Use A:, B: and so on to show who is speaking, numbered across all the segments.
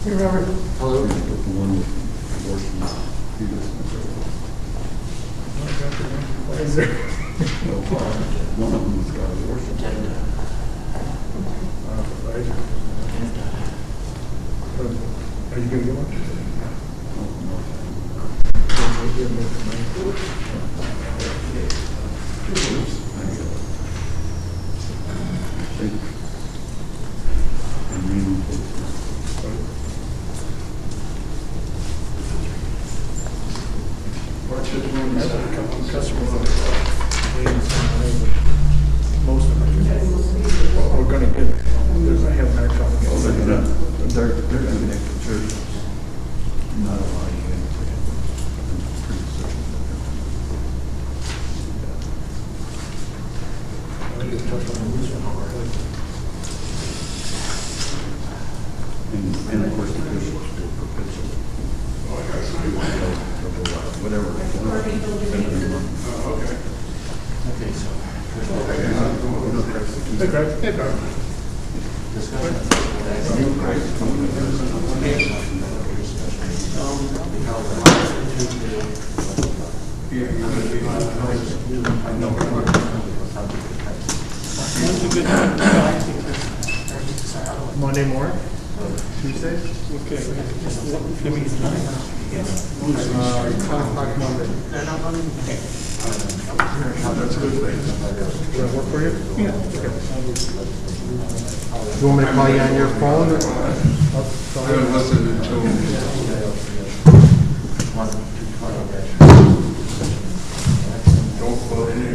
A: You remember? Hello?
B: The one with abortion.
A: What is there?
B: No, one of them has got abortion.
A: Are you going to get one? Most of them. We're going to get. I have no trouble.
B: They're going to make the church not allow you in. I'm pretty certain
A: I just touched on the reason already.
B: and of course the bishops do perpetual. Whatever.
A: Oh, okay.
C: Okay, so.
A: Hey, Craig. Hey, Craig. Monday morning? Tuesday? Okay. 10 Monday. That's a good thing. Does that work for you? Yeah. You want me to call you on your phone?
B: I haven't listened until. Don't quote any of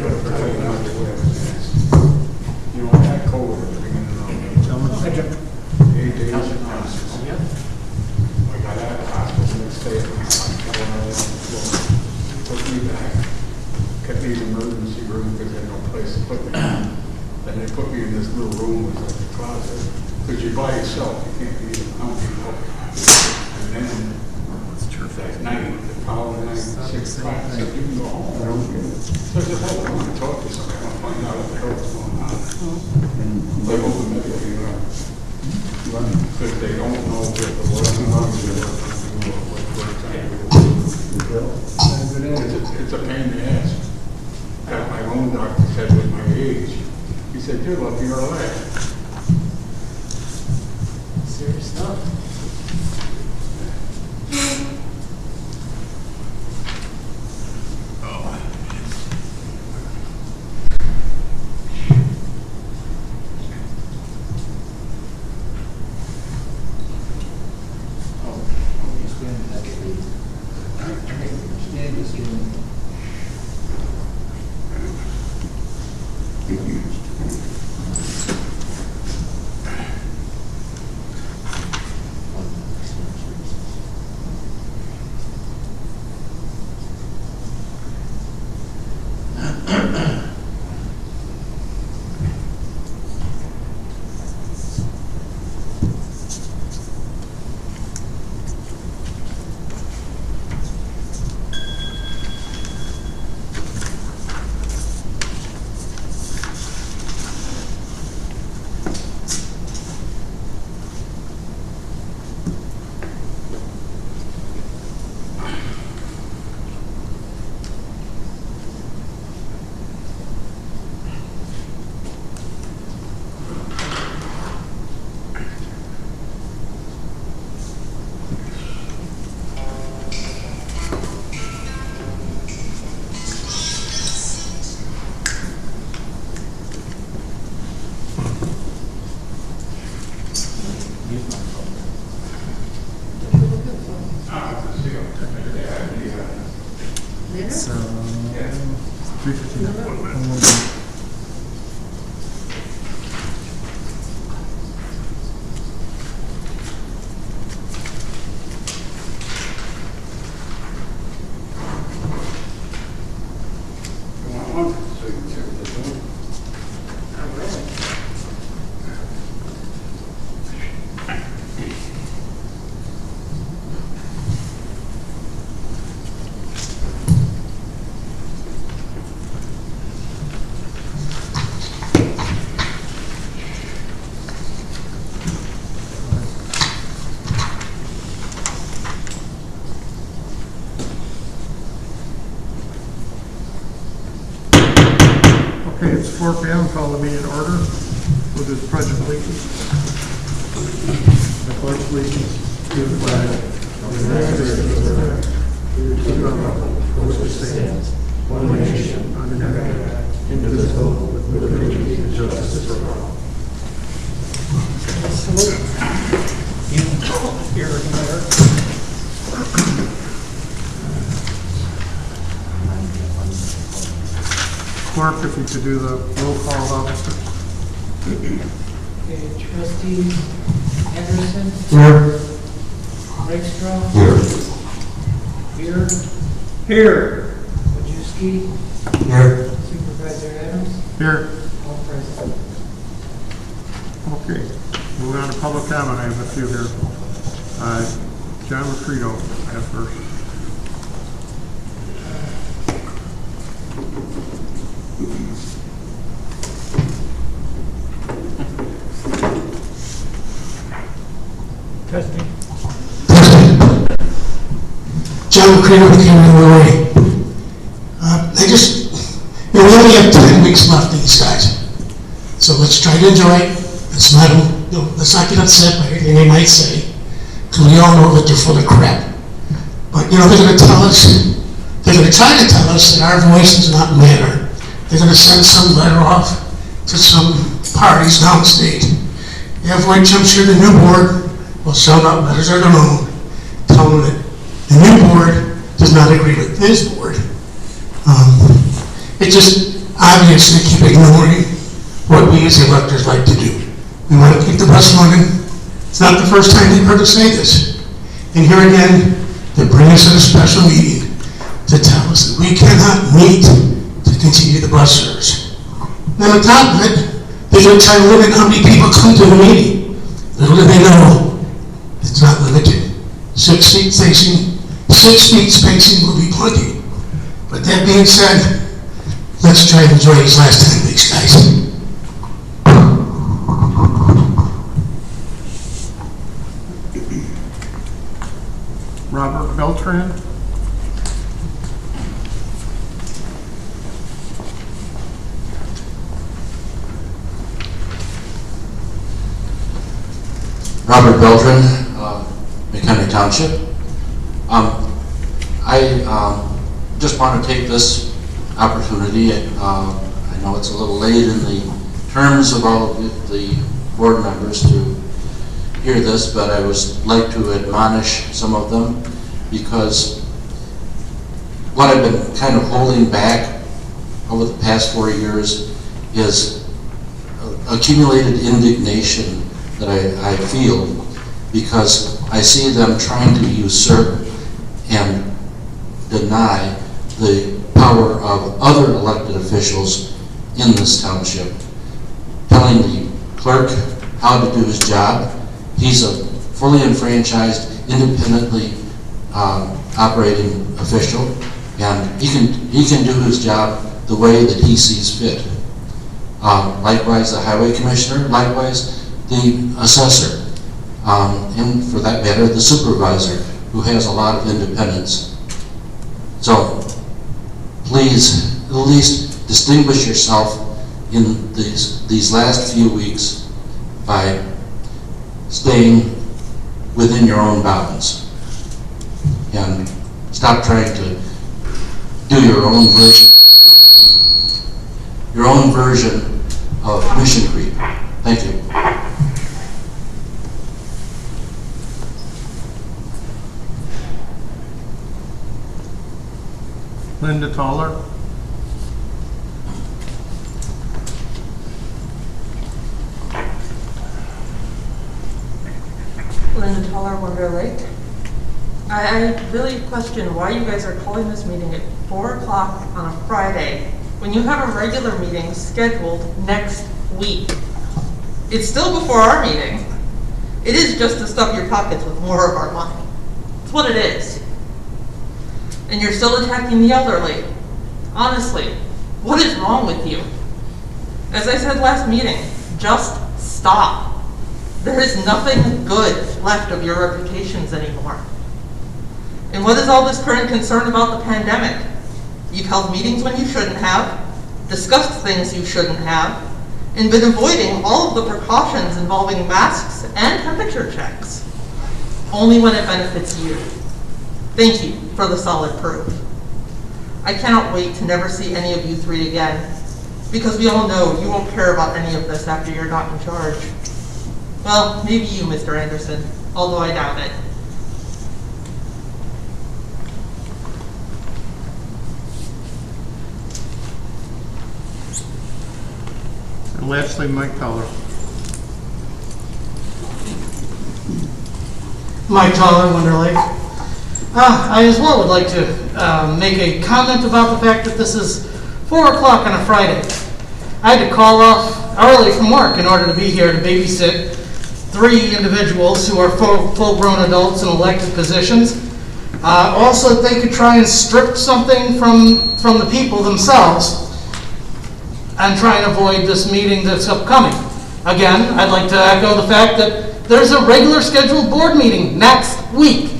B: you know, I had COVID at the beginning of 8 days. I got out of the hospital the next day. Took me back. Kept me in the emergency room because I had no place to put me. Then they put me in this little room with like a closet. Because you're by yourself, you can't be around people. And then that night, the following night, 6 o'clock, I said, you can go home. So I said, oh, I want to talk to somebody. I want to find out what the hell is going on. And they opened it up, you know. Because they don't know what the working on is. It's a pain in the ass. That my own doctor said with my age. He said, you're lucky you're alive.
C: Serious stuff.
A: So, 3:15.
B: one signature to do.
C: Oh, really?
A: Okay, it's 4 p.m. Call the meeting to order. We'll do the pledge of allegiance. I pledge allegiance to the flag of the United States of America, to the republic for which it stands, one nation, under God, indivisible, with liberty and justice for all. Clerk, if you could do the roll call, officer.
C: Okay, trustees Anderson,
A: Here.
C: Rakestraw,
A: Here.
C: Beer,
A: Here.
C: Wojcicki,
A: Here.
C: Supervisor Adams,
A: Here.
C: all present.
A: Okay, moving on to public comment, I have a few here. John Mchenry, I have first. Testing.
D: John Mchenry with Illinois. We only have 10 weeks left in these guys. So let's try to enjoy it. Let's not get upset by anything they might say, because we all know that they're full of crap. But, they're going to tell us, they're going to try to tell us that our voice does not matter. They're going to send some letter off to some parties downstate. Halfway jumps here, the new board will send out letters of their own, telling them that the new board does not agree with this board. It's just obvious they keep ignoring what we as electors like to do. We want to keep the bus running. It's not the first time they've heard us say this. And here again, they bring us in a special meeting to tell us that we cannot meet to continue the bus service. Then on top of it, they're going to try to limit how many people come to the meeting. Little do they know, it's not limited. 6 feet spacing will be plenty. But that being said, let's try to enjoy these last 10 weeks, guys.
A: Robert Beltran.
E: Robert Beltran, Mchenry Township. I just want to take this opportunity. I know it's a little late in the terms of all of the board members to hear this, but I would like to admonish some of them, because what I've been kind of holding back over the past 4 years is accumulated indignation that I feel, because I see them trying to usurp and deny the power of other elected officials in this township, telling the clerk how to do his job. He's a fully enfranchised, independently operating official, and he can do his job the way that he sees fit. Likewise, the highway commissioner, likewise the assessor, and for that matter, the supervisor, who has a lot of independence. So please, at least distinguish yourself in these last few weeks by staying within your own bounds, and stop trying to do your own version of mission creep. Thank you.
A: Linda Toller.
F: Linda Toller, Wonder Lake. I really question why you guys are calling this meeting at 4 o'clock on a Friday when you have a regular meeting scheduled next week. It's still before our meeting. It is just to stuff your pockets with more of our money. It's what it is. And you're still attacking the elderly. Honestly, what is wrong with you? As I said last meeting, just stop. There is nothing good left of your reputations anymore. And what is all this current concern about the pandemic? You've held meetings when you shouldn't have, discussed things you shouldn't have, and been avoiding all of the precautions involving masks and temperature checks, only when it benefits you. Thank you for the solid proof. I cannot wait to never see any of you three again, because we all know you won't care about any of this after you're not in charge. Well, maybe you, Mr. Anderson, although I doubt it.
A: And lastly, Mike Toller.
G: Mike Toller, Wonder Lake. I as well would like to make a comment about the fact that this is 4 o'clock on a Friday. I had to call off early from work in order to be here to babysit 3 individuals who are full-grown adults in elected positions. Also, they could try and strip something from the people themselves and try and avoid this meeting that's upcoming. Again, I'd like to echo the fact that there's a regular scheduled board meeting next week,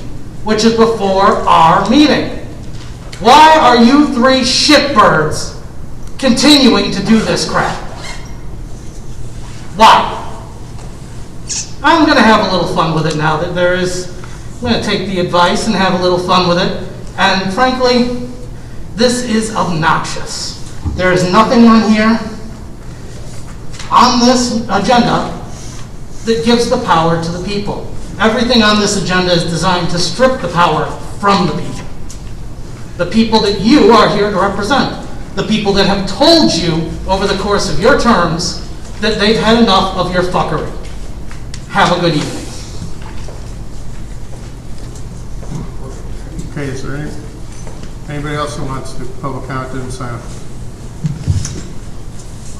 G: which is before our meeting. Why are you 3 shitbirds continuing to do this crap? Why? I'm going to have a little fun with it now that I'm going to take the advice and have a little fun with it. And frankly, this is obnoxious. There is nothing on here, on this agenda, that gives the power to the people. Everything on this agenda is designed to strip the power from the people. The people that you are here to represent. The people that have told you over the course of your terms that they've had enough of your fuckery. Have a good evening.
A: Okay, is there anybody else who wants to public comment didn't sign up?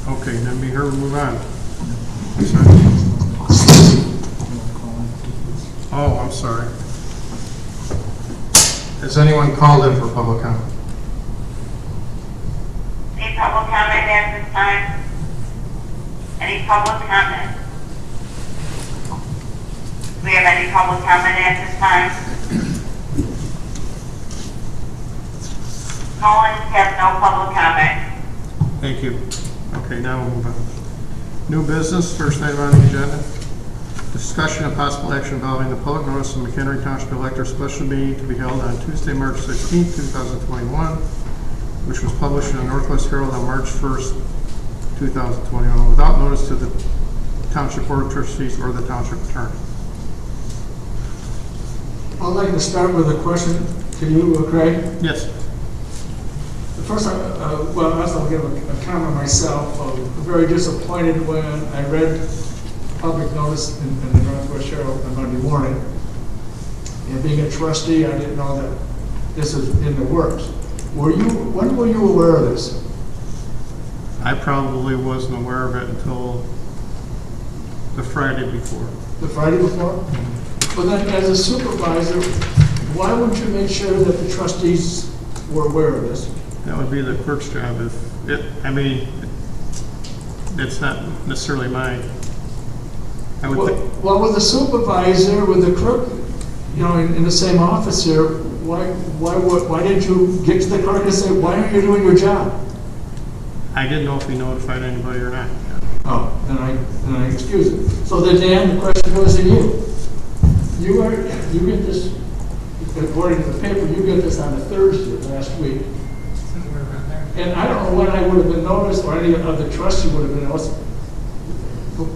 A: Okay, then be here, we'll move on. Oh, I'm sorry. Has anyone called in for public comment?
H: Any public comment at this time? Any public comment? Do we have any public comment at this time? Collins has no public comment.
A: Thank you. Okay, now we'll move on. New business, first item on the agenda. Discussion of possible action involving the public notice of Mchenry Township elector special meeting to be held on Tuesday, March 16, 2021, which was published in the Northwest Herald on March 1st, 2021, without notice to the Township Board of Trustees or the Township Attorney.
I: I'd like to start with a question to you, Craig.
A: Yes.
I: First, I'll give a comment myself. I'm very disappointed when I read public notice in the Northwest Herald on Monday morning. And being a trustee, I didn't know that this was in the works. When were you aware of this?
A: I probably wasn't aware of it until the Friday before.
I: The Friday before? But then, as a supervisor, why wouldn't you make sure that the trustees were aware of this?
A: That would be the clerk's job. It's not necessarily mine. I would think.
I: Well, with the supervisor, with the clerk, in the same office here, why didn't you get to the clerk and say, why aren't you doing your job?
A: I didn't know if he notified anybody or not.
I: Oh, then I excuse it. So then, Dan, the question goes to you. You get this, according to the paper, you get this on a Thursday last week. And I don't know when I would have been noticed, or any of the trustees would have been noticed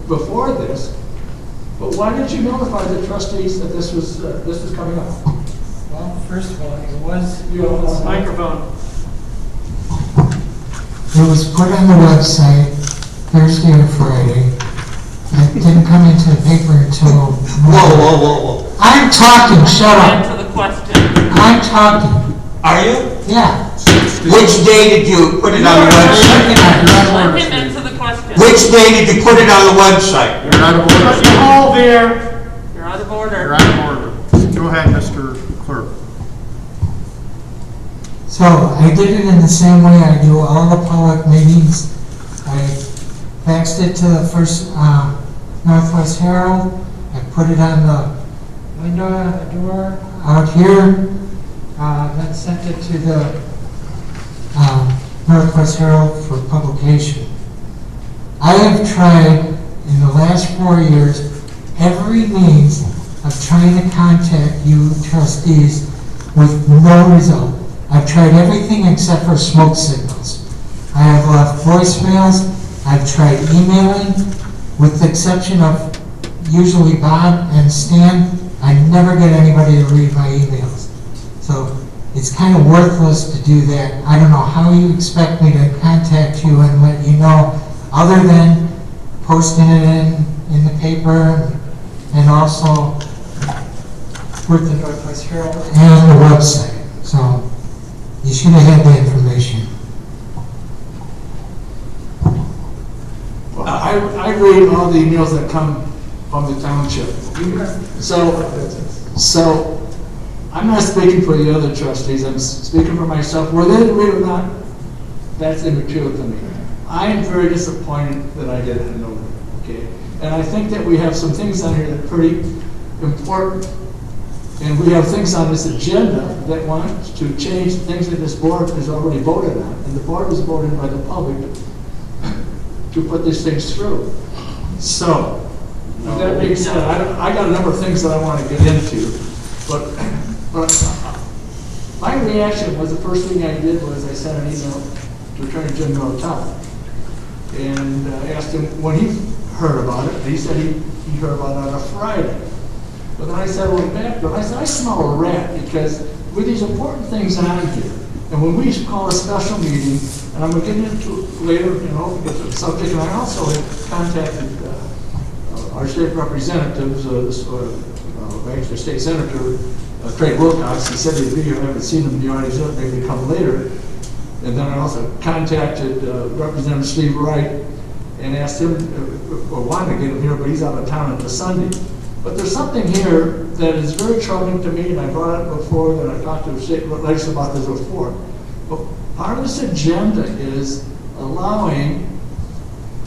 I: before this. But why didn't you notify the trustees that this was coming up?
C: Well, first of all, it was
I: You have a
C: microphone.
J: It was put on the website Thursday or Friday. It didn't come into the paper until...
D: Whoa.
J: I'm talking, shut up.
F: Answer the question.
J: I'm talking.
D: Are you?
J: Yeah.
D: Which day did you put it on the website?
F: Let him answer the question.
D: Which day did you put it on the website?
A: You're out of order.
G: All there.
F: You're out of order.
A: You're out of order. Go ahead, Mr. Clerk.
J: So I did it in the same way I do all the public meetings. I faxed it to the first Northwest Herald. I put it on the window on the door out here. Then sent it to the Northwest Herald for publication. I have tried in the last 4 years every means of trying to contact you trustees with no result. I've tried everything except for smoke signals. I have left voicemails. I've tried emailing, with the exception of usually Bob and Stan. I never get anybody to read my emails. So it's kind of worthless to do that. I don't know how you expect me to contact you and let you know, other than posting it in the paper and also with the Northwest Herald and the website. So you should have had the information.
I: Well, I read all the emails that come from the township. So I'm not speaking for the other trustees, I'm speaking for myself. Whether they read it or not, that's immaterial to me. I am very disappointed that I didn't know that, okay? And I think that we have some things on here that are pretty important. And we have things on this agenda that want to change things that this board has already voted on. And the board was voted by the public to put these things through. So, with that being said, I got a number of things that I want to get into. But my reaction was, the first thing I did was I sent an email to Attorney General Town and asked him when he heard about it. He said he heard about it on a Friday. But then I said, I smell a rat, because with these important things on here, and when we call a special meeting, and I'm going to get into it later, with the subject, and I also have contacted our state representatives, actually State Senator Craig Wilcox. He said he'd be here. I haven't seen him in the audience yet. Maybe he'll come later. And then I also contacted Representative Steve Wright and asked him, wanted to get him here, but he's out of town until Sunday. But there's something here that is very troubling to me, and I brought it before, and I talked to the state legislature about this before. But part of this agenda is allowing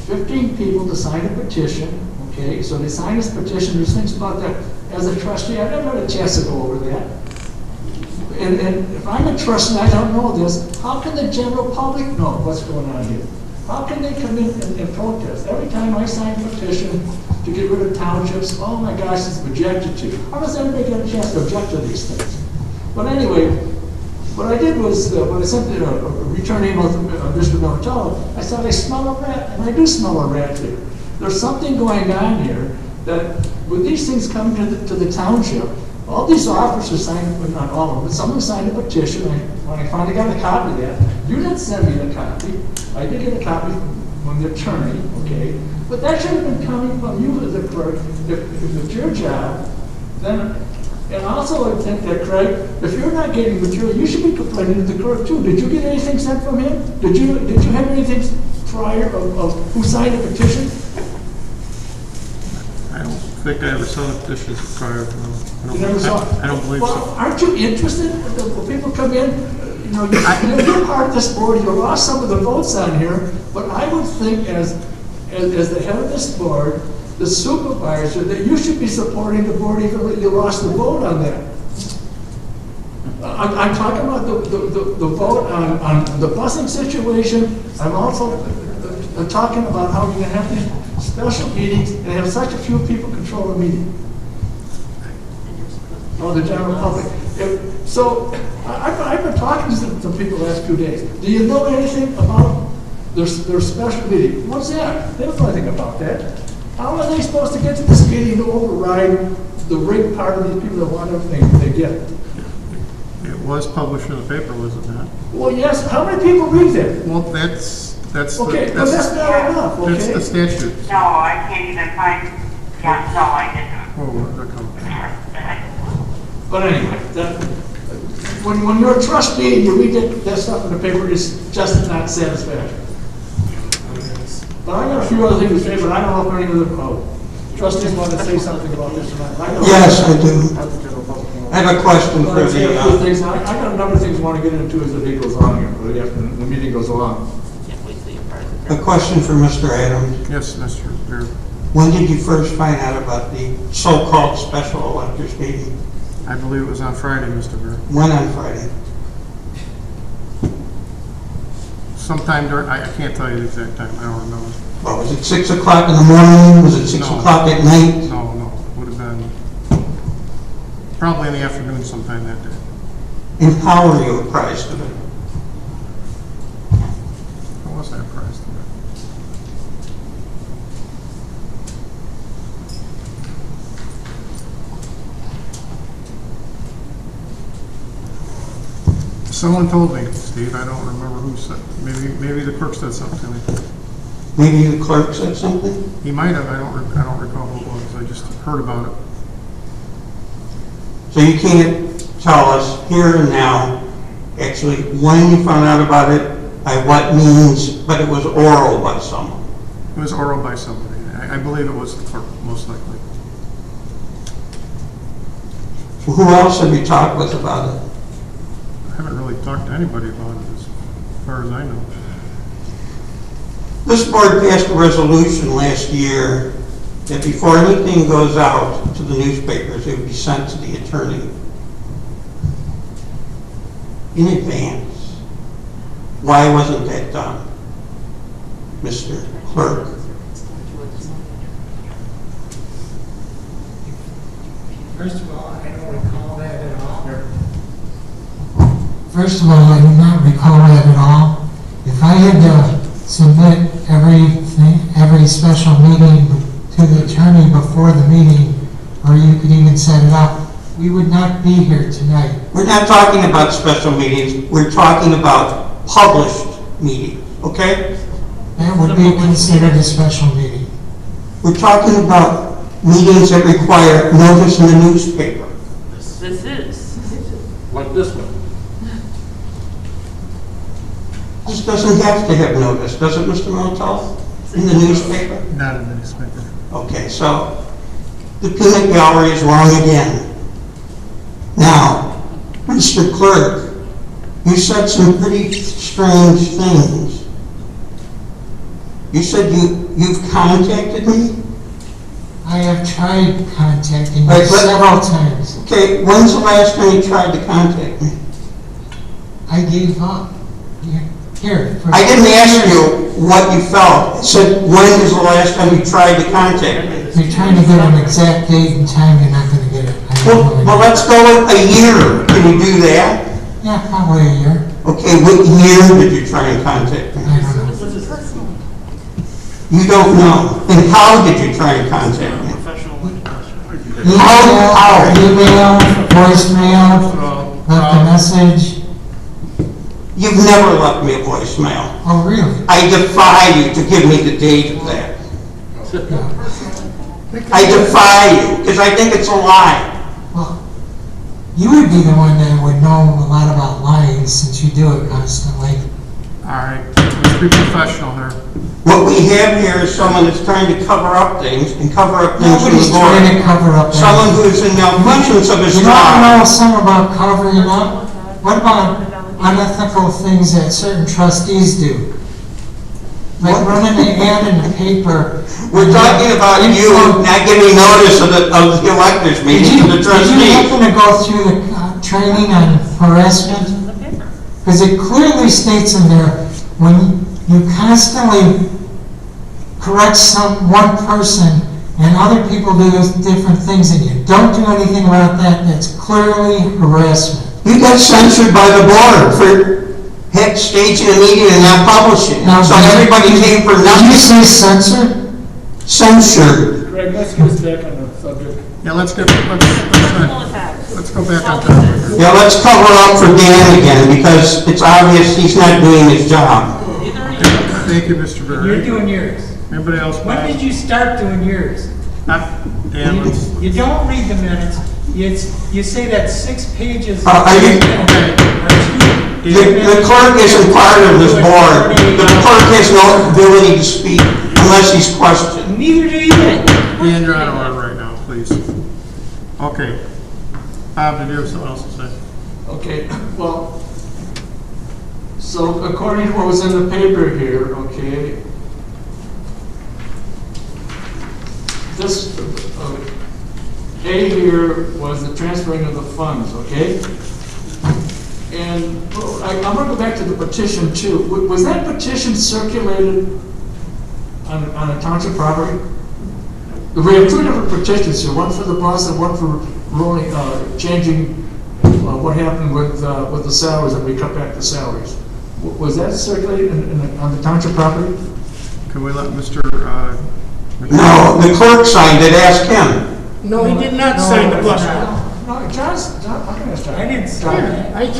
I: 15 people to sign a petition, okay? So they sign this petition, there's things about that. As a trustee, I've never had a chance to go over that. And if I'm a trustee and I don't know this, how can the general public know what's going on here? How can they come in and protest? Every time I sign a petition to get rid of townships, oh my gosh, it's objected to. How does anybody get a chance to object to these things? But anyway, what I did was, when I sent a return email to Mr. Notello, I said, I smell a rat, and I do smell a rat here. There's something going on here that, with these things coming to the township, all these officers signed, well, not all of them, but someone signed a petition. When I finally got a copy of that, you didn't send me the copy. I did get a copy from the attorney, okay? But that should have been coming from you as a clerk. If it's your job, then, and also I think that, Craig, if you're not getting material, you should be complaining to the clerk too. Did you get anything sent from him? Did you have anything prior of who signed the petition?
A: I don't think I ever saw the petitions prior.
I: You never saw it?
A: I don't believe
I: well,
A: so.
I: Aren't you interested when people come in? You're part of this board, you lost some of the votes on here, but I would think as the head of this board, the supervisor, that you should be supporting the board even though you lost the vote on that. I'm talking about the vote on the busing situation. I'm also talking about how you're going to have these special meetings and have such a few people control the meeting. Oh, the general public. So I've been talking to some people the last few days. Do you know anything about their special meeting? What's that? They don't know anything about that. How are they supposed to get to this meeting to override the rigged part of these people that want everything they get?
A: It was published in the paper, was it not?
I: Well, yes. How many people read that?
A: Well, that's
I: okay, but that's not enough. Okay.
A: That's the statute.
H: No, I can't even find, yeah, no, I didn't.
A: Oh, they're coming.
I: But anyway, when you're a trustee and you read that stuff in the paper, it's just not satisfactory. But I got a few other things to say, but I don't know if any of the trustees want to say something about this tonight.
D: Yes, I do. I have a question for
I: I
D: the,
I: got a number of things I want to get into as the day goes on here, but after the meeting goes along.
D: a question for Mr. Adams.
A: Yes, Mr. Beer.
D: When did you first find out about the so-called special electors meeting?
A: I believe it was on Friday, Mr. Beer.
D: When on Friday?
A: Sometime during, I can't tell you the exact time, I don't remember.
D: Well, was it 6 o'clock in the morning? Was it 6
A: No.
D: o'clock at night?
A: No, it would have been probably in the afternoon sometime that day.
D: And how were you apprised of it?
A: I wasn't apprised of it. Someone told me, Steve, I don't remember who said, maybe the clerk said something to me.
D: Maybe the clerk said something?
A: He might have, I don't recall who it was, I just heard about it.
D: So you can't tell us here and now, actually, when you found out about it, by what means, but it was oral by someone.
A: It was oral by somebody. I believe it was the clerk, most likely.
D: Who else have you talked with about it?
A: I haven't really talked to anybody about it as far as I know.
D: This board passed a resolution last year that before anything goes out to the newspapers, it would be sent to the attorney in advance. Why wasn't that done, Mr. Clerk?
C: First of all, I don't recall that at all.
J: First of all, I do not recall that at all. If I had to submit every special meeting to the attorney before the meeting, or you could even set it up, we would not be here tonight.
D: We're not talking about special meetings. We're talking about published meetings, okay?
J: That would be considered a special meeting.
D: We're talking about meetings that require notice in the newspaper.
F: This is.
I: Like this one.
D: This doesn't have to have notice, does it, Mr. Montel? In the newspaper?
A: Not in the newspaper.
D: Okay, so the peanut gallery is wrong again. Now, Mr. Clerk, you said some pretty strange things. You said you've contacted me?
J: I have tried contacting you
D: Right, but-
J: several times.
D: Okay, when's the last time you tried to contact me?
J: I gave up. Here. for
D: I didn't
J: 6
D: ask
J: years.
D: you what you felt. I said, when is the last time you tried to contact me?
J: You're trying to get an exact date and time, you're not going to get it. I have no
D: Well,
J: idea.
D: let's go with a year. Can you do that?
J: Yeah, probably a year.
D: Okay, what year did you try and contact me?
J: I don't know.
D: You don't know. And how did you try and contact me?
J: Email, voicemail, left a message.
D: You've never left me a voicemail.
J: Oh, really?
D: I defy you to give me the date of that.
J: Yeah.
D: I defy you, because I think it's a lie.
J: Well, you would be the one that would know a lot about lying since you do it constantly.
A: All right, let's be professional here.
D: What we have here is someone that's trying to cover up things and cover up things from
J: Nobody's
D: the
J: trying to
D: board.
J: cover up
D: Someone
J: anything.
D: who is in malfeasance of his
J: You don't know
D: job.
J: some about covering up? What about unethical things that certain trustees do? Like running an ad in the paper.
D: We're talking about you not giving notice of the electors meeting to the
J: Did you
D: trustees.
J: happen to go through the training on harassment? Because it clearly states in there, when you constantly correct one person and other people do different things and you don't do anything about that, that's clearly harassment.
D: You got censored by the board for staging a meeting and not publishing.
J: Now,
D: So
J: did you-
D: everybody came for
J: Did you
D: nothing.
J: say censored?
D: Censored.
I: Greg, let's get us back on the subject.
A: Yeah, let's go back on topic.
D: Yeah, let's cover up for Dan again, because it's obvious he's not doing his job.
A: Thank you, Mr.
C: You're
A: Berry.
C: doing yours.
A: Anybody else?
C: When did you start doing yours?
A: Dan, let's,
C: You don't read the minutes, You say that 6 pages.
D: The clerk isn't part of this board. The clerk has no ability to speak unless he's questioned.
C: Neither do you.
A: Dan, you're out of order right now, please. Okay. Bob, did you have something else to say?
I: Okay, well, so according to what was in the paper here, okay, this, A here was the transferring of the funds, okay? And I'm gonna go back to the petition too. Was that petition circulated on a township property? We have two different petitions here, one for the bus and one for rolling, changing what happened with the salaries, that we cut back the salaries. Was that circulated on the township property?
A: Can we let Mr.
D: No, the clerk signed it, ask him.
K: No, he did not sign the bus one.
I: No, John, I'm gonna start.
C: I didn't sign it.
K: I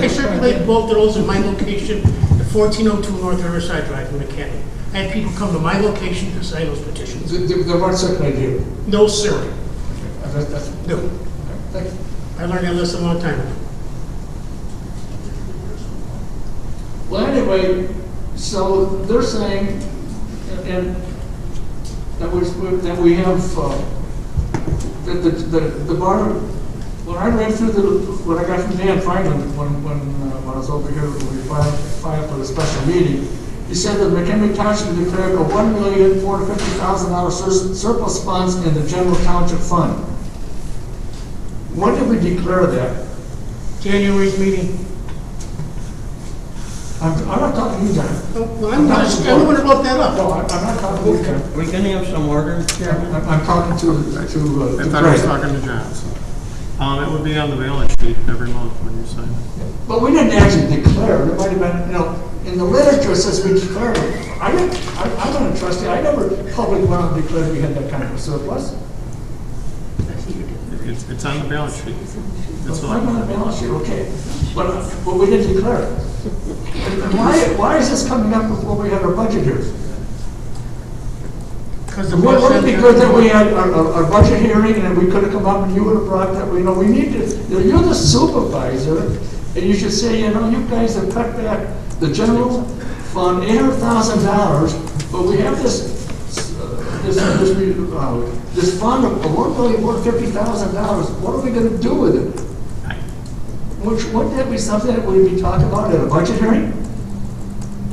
K: circulated both of those in my location at 1402 North Riverside Drive in McHenry. I had people come to my location to sign those petitions.
I: They weren't circulated here?
K: No, sir.
I: That's,
K: No.
I: thank you.
K: I learned that lesson a long time ago.
I: Well, anyway, so they're saying, and that we have, that the bar, when I read through what I got from Dan Franklin, when I was over here, when we filed for the special meeting, he said that Mchenry Township declared a $1,450,000 surplus funds in the general township fund. When did we declare that?
K: January's meeting.
I: I'm not talking to you, John.
K: Well, I'm not the one who wrote that up.
I: No, I'm not talking to you, John.
G: Are we gonna have some order?
I: I'm talking to
A: I thought I was talking to John. So. It would be on the balance sheet every month when you sign it.
I: But we didn't actually declare. There might have been, in the literature it says we declared it. I'm not a trustee. I never publicly went out and declared we had that kind of a surplus.
A: It's on the balance sheet. It's
I: I'm on the balance sheet, okay. But we didn't declare it. And why is this coming up before we have our budget here? Wouldn't it be good that we had our budget hearing and we could have come up and you would have brought that, we need to, you're the supervisor, and you should say, you guys have cut back the general fund $800,000, but we have this fund of $1,150,000. What are we going to do with it? Wouldn't that be something that we'd be talking about at a budget hearing?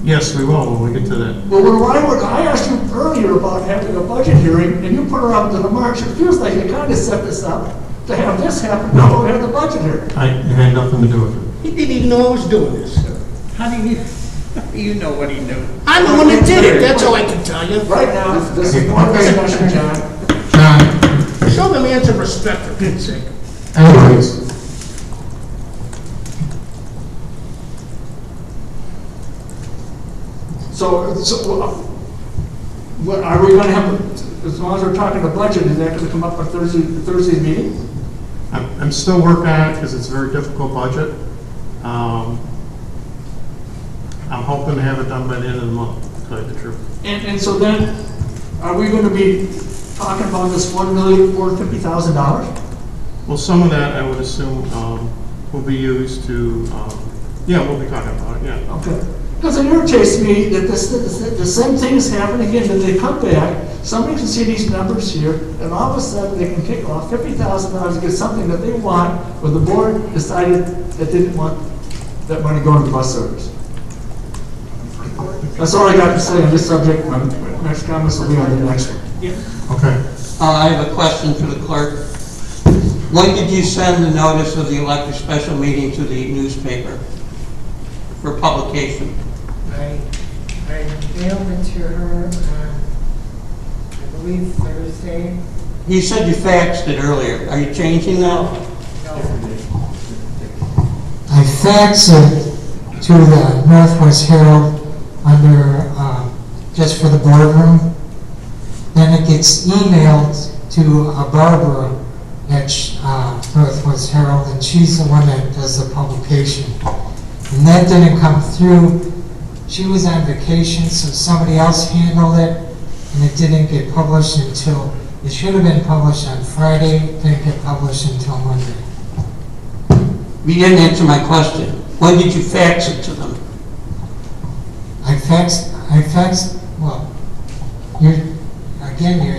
A: Yes, we will when we get to that.
I: Well, I asked you earlier about having a budget hearing, and you put her up to the March. It feels like you kind of set this up to have this happen before we have the budget hearing.
A: It had nothing to do with it.
K: He didn't even know I was doing this.
C: How do you, you know what he knew?
K: I'm the one that did it, that's all I can tell you.
I: Right now, this is more discussion, John.
J: John,
K: Show the man some respect, for goodness sake.
J: anyways,
I: So what are we going to have, as long as we're talking the budget, is that going to come up at Thursday's meeting?
A: I'm still working on it because it's a very difficult budget. I'm hoping to have it done by the end of the month, to tell you the truth.
I: And so then, are we going to be talking about this $1,450,000?
A: Well, some of that I would assume will be used to, we'll be talking about it, yeah.
I: Okay. Because it irritates me that the same thing is happening again, that they come back, somebody can see these numbers here, and all of a sudden they can kick off $50,000 to get something that they want, when the board decided that they didn't want that money going to the bus service. That's all I got to say on this subject. My next comments will be on the next one.
A: Okay.
G: I have a question for the clerk. When did you send the notice of the elected special meeting to the newspaper for publication?
C: I mailed it to her on, I believe, Thursday.
G: You said you faxed it earlier. Are you changing that?
J: I faxed it to the Northwest Herald under, just for the boardroom. Then it gets emailed to Barbara at Northwest Herald, and she's the one that does the publication. And that didn't come through. She was on vacation, so somebody else handled it, and it didn't get published until It should have been published on Friday, didn't get published until Monday.
L: You didn't answer my question. When did you fax it to them?
J: I faxed, well, you're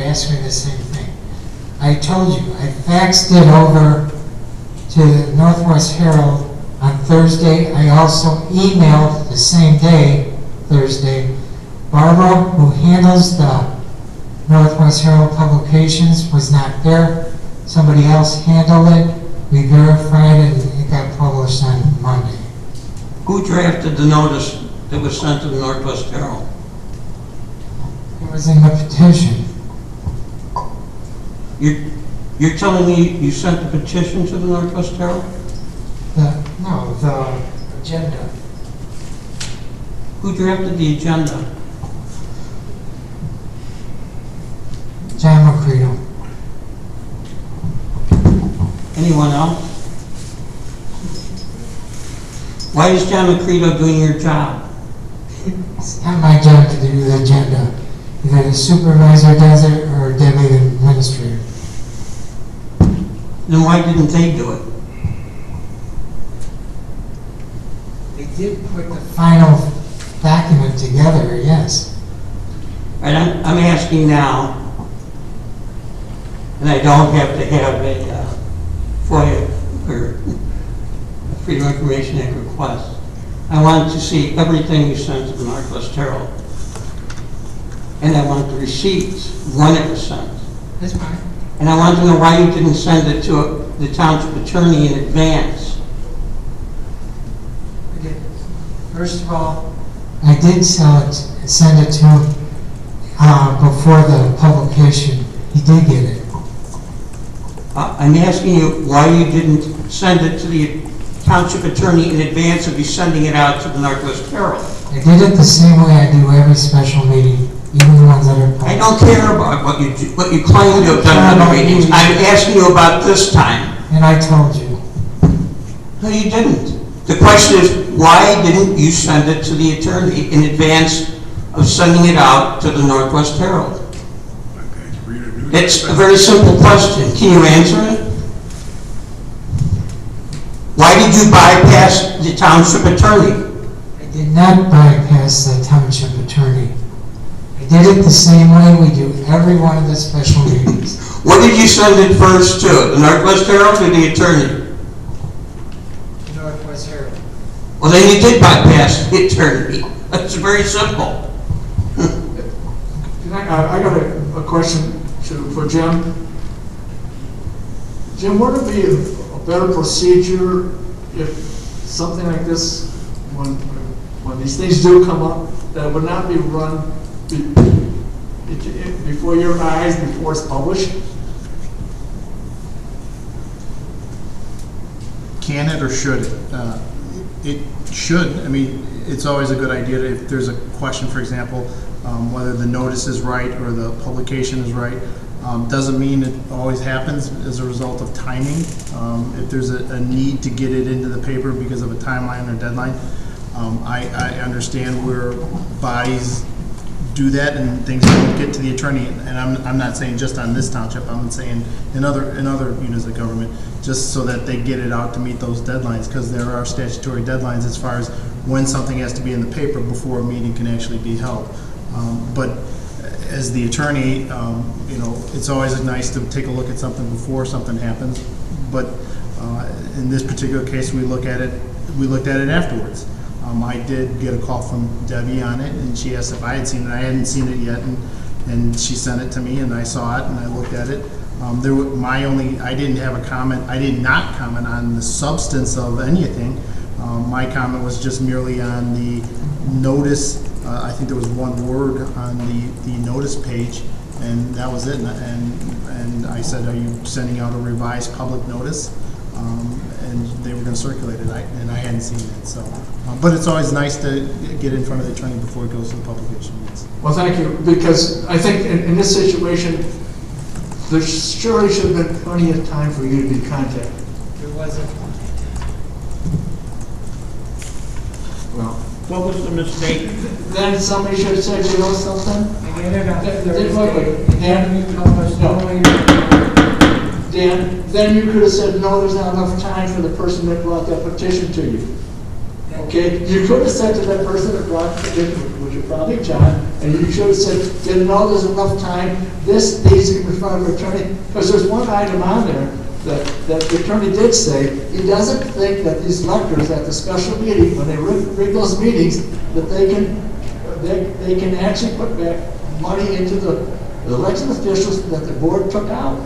J: asking me the same thing. I told you, I faxed it over to the Northwest Herald on Thursday. I also emailed the same day, Thursday. Barbara, who handles the Northwest Herald publications, was not there. Somebody else handled it. We verified it, and it got published on Monday.
L: Who drafted the notice that was sent to the Northwest Herald?
J: It was in the petition.
L: You're telling me you sent the petition to the Northwest Herald?
J: The agenda.
L: Who drafted the agenda?
J: John Macredo.
L: Anyone else? Why is John Macredo doing your job?
J: It's not my job to do the agenda. Either the supervisor does it or Debbie, the administrator.
L: Then why didn't they do it?
J: They did put the final document together, yes.
L: Right, I'm asking now, and I don't have to have a FOIA or a Freedom of Information Act request. I want to see everything you sent to the Northwest Herald. And I want the receipts when it was sent.
J: That's fine.
L: And I want to know why you didn't send it to the township attorney in advance.
J: Okay. First of all, I did send it to him before the publication. He did get it.
L: I'm asking you why you didn't send it to the township attorney in advance of you sending it out to the Northwest Herald.
J: I did it the same way I do every special meeting, even the ones that are public.
L: I don't care about what you claim to have done in the meetings. I'm asking you about this time.
J: And I told you.
L: No, you didn't. The question is, why didn't you send it to the attorney in advance of sending it out to the Northwest Herald? It's a very simple question. Can you answer it? Why did you bypass the township attorney?
J: I did not bypass the township attorney. I did it the same way we do every one of the special meetings.
L: What did you send it first to? The Northwest Herald or the attorney?
J: The Northwest Herald.
L: Well, then you did bypass the attorney. That's very simple.
I: I got a question for Jim. Jim, would it be a better procedure if something like this, when these things do come up, that would not be run before your eyes before it's published?
A: Can it or should it? It should. I mean, it's always a good idea to, if there's a question, for example, whether the notice is right or the publication is right. Doesn't mean it always happens as a result of timing. If there's a need to get it into the paper because of a timeline or deadline, I understand where bodies do that and things don't get to the attorney. And I'm not saying just on this township. I'm saying in other units of government, just so that they get it out to meet those deadlines, because there are statutory deadlines as far as when something has to be in the paper before a meeting can actually be held. But as the attorney, it's always nice to take a look at something before something happens. But in this particular case, we looked at it afterwards. I did get a call from Debbie on it, and she asked if I had seen it. I hadn't seen it yet, and she sent it to me, and I saw it, and I looked at it. I didn't have a comment. I did not comment on the substance of anything. My comment was just merely on the notice. I think there was one word on the notice page, and that was it. And I said, "Are you sending out a revised public notice?" And they were going to circulate it, and I hadn't seen it. So, but it's always nice to get in front of the attorney before it goes to the publication.
I: Well, thank you, because I think in this situation, there surely should have been plenty of time for you to be contacted.
J: There wasn't.
I: Well,
K: What was the mistake?
I: Then somebody should have said, you know something?
C: I get it on
I: Then- wait, wait,
C: Thursday.
I: Dan,
C: You published no later.
I: Dan, then you could have said, no, there's not enough time for the person that brought that petition to you. Okay, you could have said to that person that brought the petition, which was probably John, and you should have said, you know, there's enough time, this needs to be in front of an attorney, because there's one item on there that the attorney did say, he doesn't think that these electors at the special meeting, when they rig those meetings, that they can actually put back money into the elected officials that the board took out.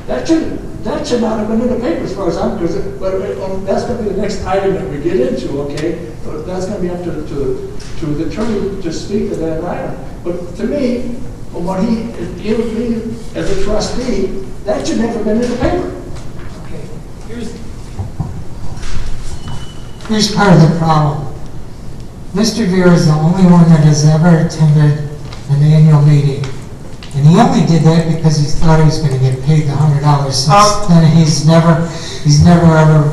I: That should not have been in the paper as far as I'm concerned, but that's going to be the next item that we get into, okay? But that's going to be up to the attorney to speak to that item. But to me, from what he as a trustee, that should never have been in the paper.
C: Okay,
J: Here's part of the problem. Mr. Vera is the only one that has ever attended an annual meeting. And he only did that because he thought he was going to get paid the $100. Since then, he's never ever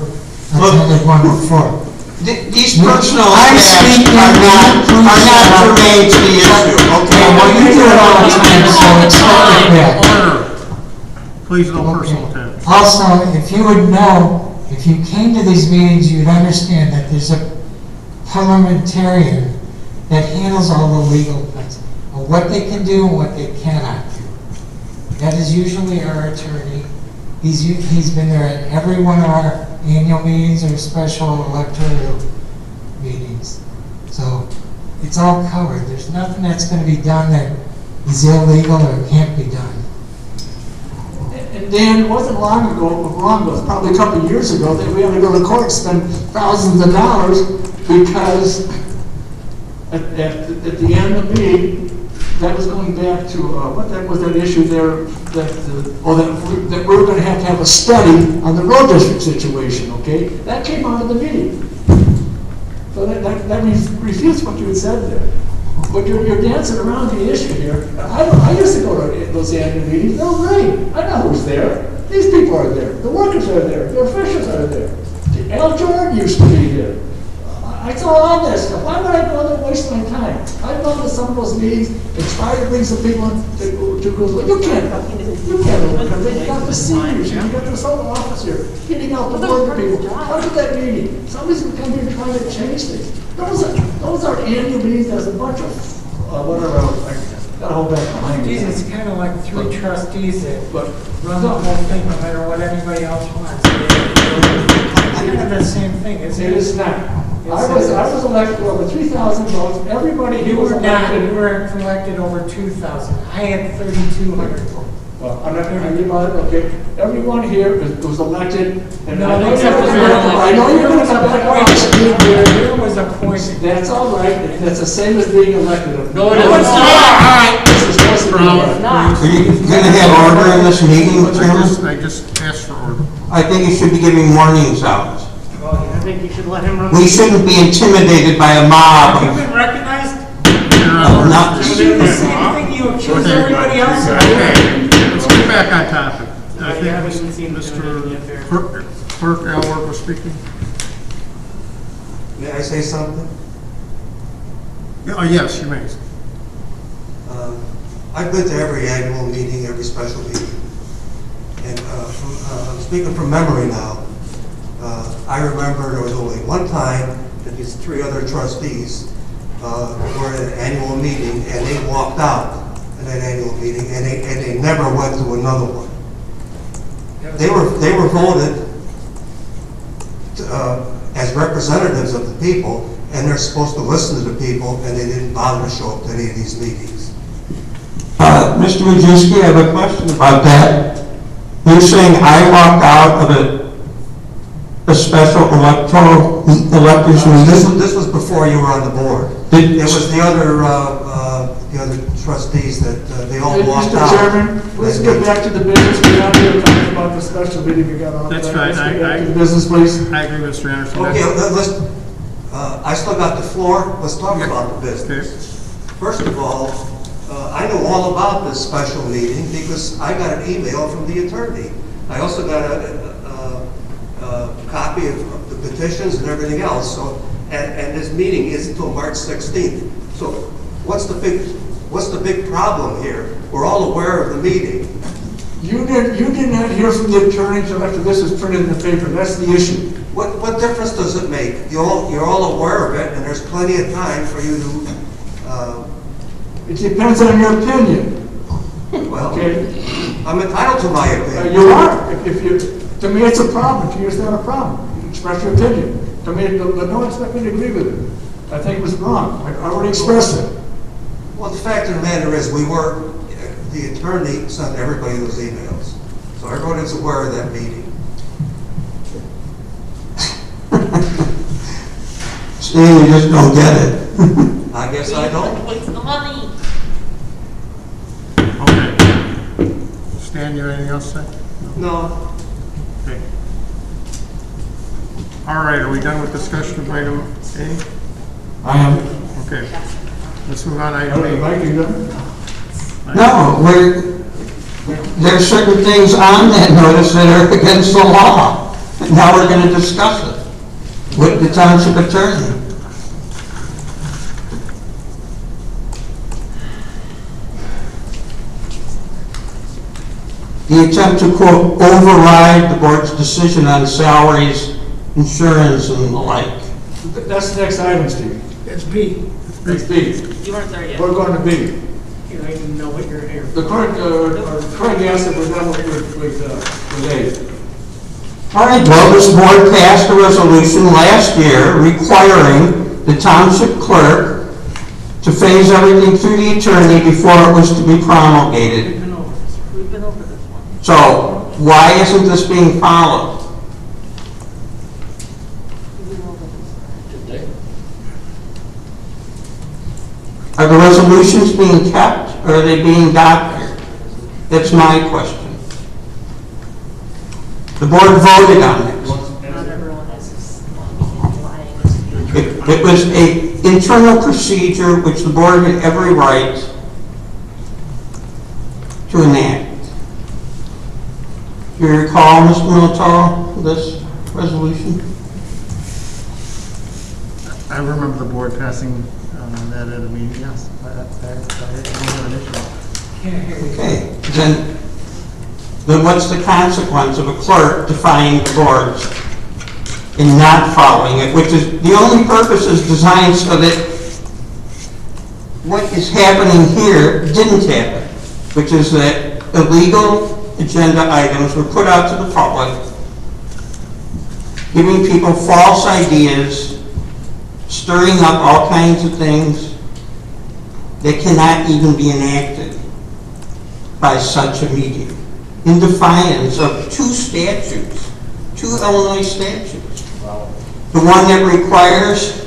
J: attended one before.
L: These personal
J: I'm
L: attacks
J: speaking
L: are not germane to the issue, okay?
J: Well, you do it all the time, so expect it back.
K: Please, no personal attacks.
J: Also, if you would know, if you came to these meetings, you'd understand that there's a parliamentarian that handles all the legal things, of what they can do and what they cannot do. That is usually our attorney. He's been there at every one of our annual meetings or special electoral meetings. So it's all covered. There's nothing that's going to be done that is illegal or can't be done.
I: And Dan, it wasn't long ago, it was probably a couple of years ago, that we had to go to court and spend thousands of dollars because at the end of the meeting, that was going back to, what that was that issue there, that we were going to have a study on the road district situation, okay? That came out of the meeting. So that refutes what you had said there. But you're dancing around the issue here. I used to go to those annual meetings. They're great. I know who's there. These people are there. The workers are there. The officials are there. Al Jordan used to be there. I saw all this stuff. Why would I go there and waste my time? I've gone to some of those meetings and tried to bring some people to go. You can't because they got the seniors here. You got this whole office here, getting out the work people. How did that meeting? Somebody's going to come here trying to change things. Those are annual meetings. There's a bunch of whatever. I got to hold back behind
C: Geez,
I: you.
C: it's kind of like three trustees that run the whole thing no matter what anybody else wants. It's kind of the same thing, isn't it?
I: It is not. I was elected for over 3,000 votes. Everybody here was elected.
C: You were elected over 2,000. I had 3,200 votes.
I: Well, I'm not going to argue about it, okay? Everyone here was elected, and
C: No,
I: I know
C: except for
I: you're going to come back on.
C: There was a point.
I: That's all right. That's the same as being elected.
K: No, it isn't.
I: This is supposed to be right.
L: Are you going to have order in this meeting, Chairman?
K: I just asked for order.
L: I think you should be giving warnings out.
K: I think you should let him run.
L: We shouldn't be intimidated by a mob.
C: Have you been recognized?
L: Not
C: You do the same thing you accuse everybody else of doing.
K: Let's get back on topic. I think Mr. Clerk Alward was speaking.
M: May I say something?
K: Yes, you may.
M: I've been to every annual meeting, every special meeting. And I'm speaking from memory now. I remember there was only one time that these three other trustees were at an annual meeting and they walked out at that annual meeting and they never went to another one. They were voted as representatives of the people, and they're supposed to listen to the people, and they didn't bother to show up to any of these meetings.
L: Mr. Majewski, I have a question about that. You're saying I walked out of a special electors meeting?
M: This was before you were on the board. It was the other trustees that they all walked
I: Mr.
M: out.
I: Chairman, let's get back to the business. We're not here talking about the special meeting we got on.
K: That's right.
I: Let's get back to the business, please.
K: I agree with Mr. Anderson.
M: Okay, I still got the floor. Let's talk about the business. First of all, I know all about this special meeting because I got an email from the attorney. I also got a copy of the petitions and everything else. So and this meeting is until March 16th. So what's the big problem here? We're all aware of the meeting.
I: You did not hear from the attorney until after this is printed in the paper. That's the issue.
M: What difference does it make? You're all aware of it, and there's plenty of time for you to...
I: It depends on your opinion.
M: Well,
I: okay.
M: I'm entitled to my opinion.
I: You are. To me, it's a problem. To you, it's not a problem. You express your opinion. To me, but don't expect me to agree with it. I think it was wrong. I already expressed it.
M: Well, the fact of the matter is, the attorney sent everybody those emails. So everyone is aware of that meeting.
L: See, you just don't get it.
M: I guess I don't.
F: Waste the money.
A: Okay. Stan, you have anything else to say?
M: No.
A: Okay. All right, are we done with discussion of item A?
I: I am.
A: Okay. Let's move on to item B.
I: Mike, you done?
L: No, there's certain things on that notice that are against the law. And now we're going to discuss it with the township attorney. The attempt to, quote, override the board's decision on salaries, insurance, and the like.
I: That's the next item, Steve.
K: That's B.
I: That's B.
F: You weren't there yet.
I: We're going to B.
K: You don't even know what you're here.
I: The clerk asked if we're done with A.
L: All right, well, this board passed a resolution last year requiring the township clerk to phase everything through the attorney before it was to be promulgated.
F: We've been over this one.
L: So, why isn't this being followed? Are the resolutions being kept, or are they being doctored? That's my question. The board voted on it.
F: Not everyone is lying.
L: It was an internal procedure which the board had every right to enact. Do you recall, Mr. Militaro, this resolution?
A: I remember the board passing that at a meeting, yes. I don't have an issue.
L: Okay, then what's the consequence of a clerk defying the boards and not following it, which is, the only purpose is designed so that what is happening here didn't happen, which is that illegal agenda items were put out to the public, giving people false ideas, stirring up all kinds of things that cannot even be enacted by such a meeting, in defiance of two Illinois statutes. The one that requires,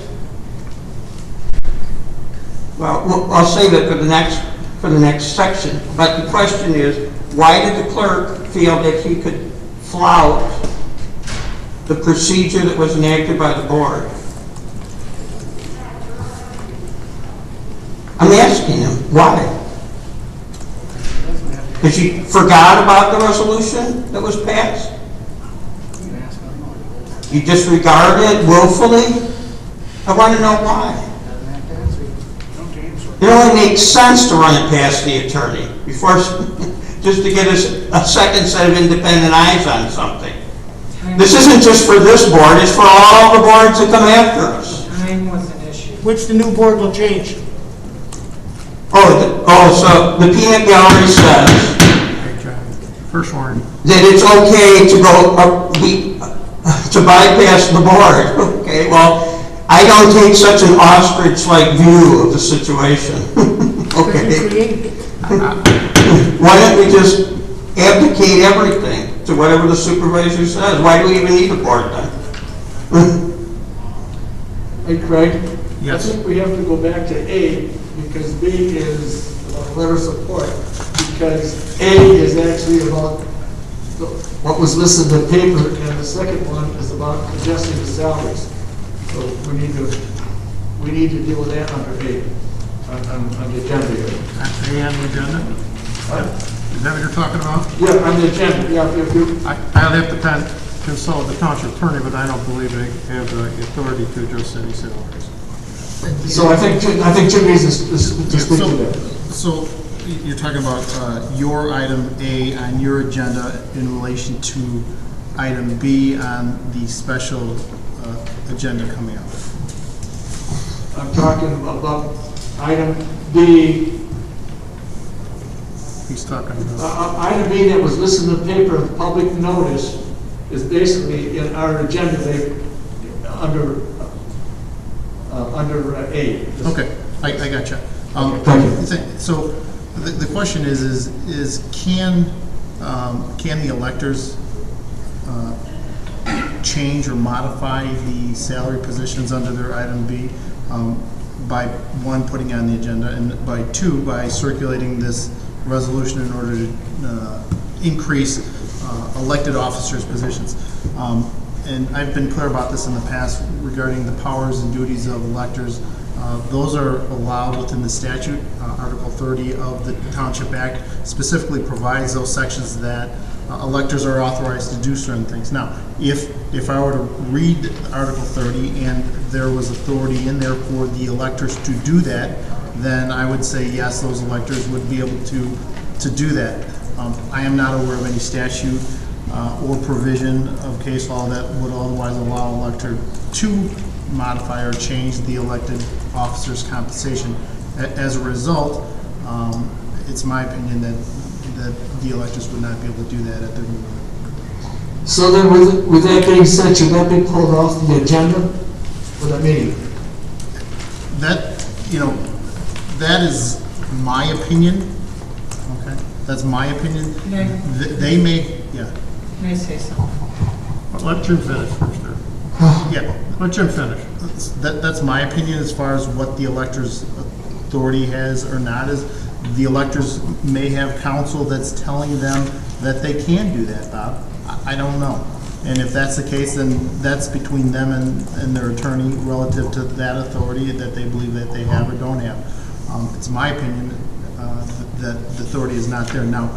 L: well, I'll save it for the next section, but the question is, why did the clerk feel that he could flout the procedure that was enacted by the board? I'm asking him, why? Because he forgot about the resolution that was passed? You disregarded it willfully? I want to know why. It only makes sense to run it past the attorney before, just to get a second set of independent eyes on something. This isn't just for this board, it's for all the boards that come after us.
C: Time was an issue.
K: Which the new board will change.
L: So the peanut gallery says
A: First warning.
L: that it's okay to go to bypass the board. Okay, well, I don't take such an ostrich-like view of the situation. Okay. Why don't we just abdicate everything to whatever the supervisor says? Why do we even need a board then?
I: Hey, Craig?
A: Yes.
I: I think we have to go back to A, because B is about letter of support, because A is actually about what was listed in the paper, and the second one is about adjusting the salaries. So we need to deal with that under A, on the agenda here.
A: A on the agenda? Is that what you're talking about?
I: Yeah, on the agenda, yeah.
A: I'll have to pen. consult the township attorney, but I don't believe they have the authority to adjust any salaries.
I: So I think Jim needs to speak to that.
N: So you're talking about your item A on your agenda in relation to item B on the special agenda coming up.
I: I'm talking about item B.
A: He's talking about.
I: Item B that was listed in the paper of public notice is basically in our agenda under A.
N: Okay, I got you.
I: Thank you.
N: So the question is can the electors change or modify the salary positions under their item B by one, putting on the agenda, and by two, by circulating this resolution in order to increase elected officers' positions. And I've been clear about this in the past regarding the powers and duties of electors. Those are allowed within the statute. Article 30 of the Township Act specifically provides those sections that electors are authorized to do certain things. Now, if I were to read Article 30 and there was authority in there for the electors to do that, then I would say yes, those electors would be able to do that. I am not aware of any statute or provision of case law that would otherwise allow an elector to modify or change the elected officer's compensation. As a result, it's my opinion that the electors would not be able to do that at their meeting.
I: So then with that being said, should that be pulled off the agenda for that meeting?
N: That is my opinion. Okay, that's my opinion. They may, yeah.
C: May I say something?
A: Let Jim finish first there.
N: Yeah.
A: Let Jim finish.
N: That's my opinion as far as what the electors' authority has or not is. The electors may have counsel that's telling them that they can do that, Bob. I don't know. And if that's the case, then that's between them and their attorney relative to that authority that they believe that they have or don't have. It's my opinion that the authority is not there. Now,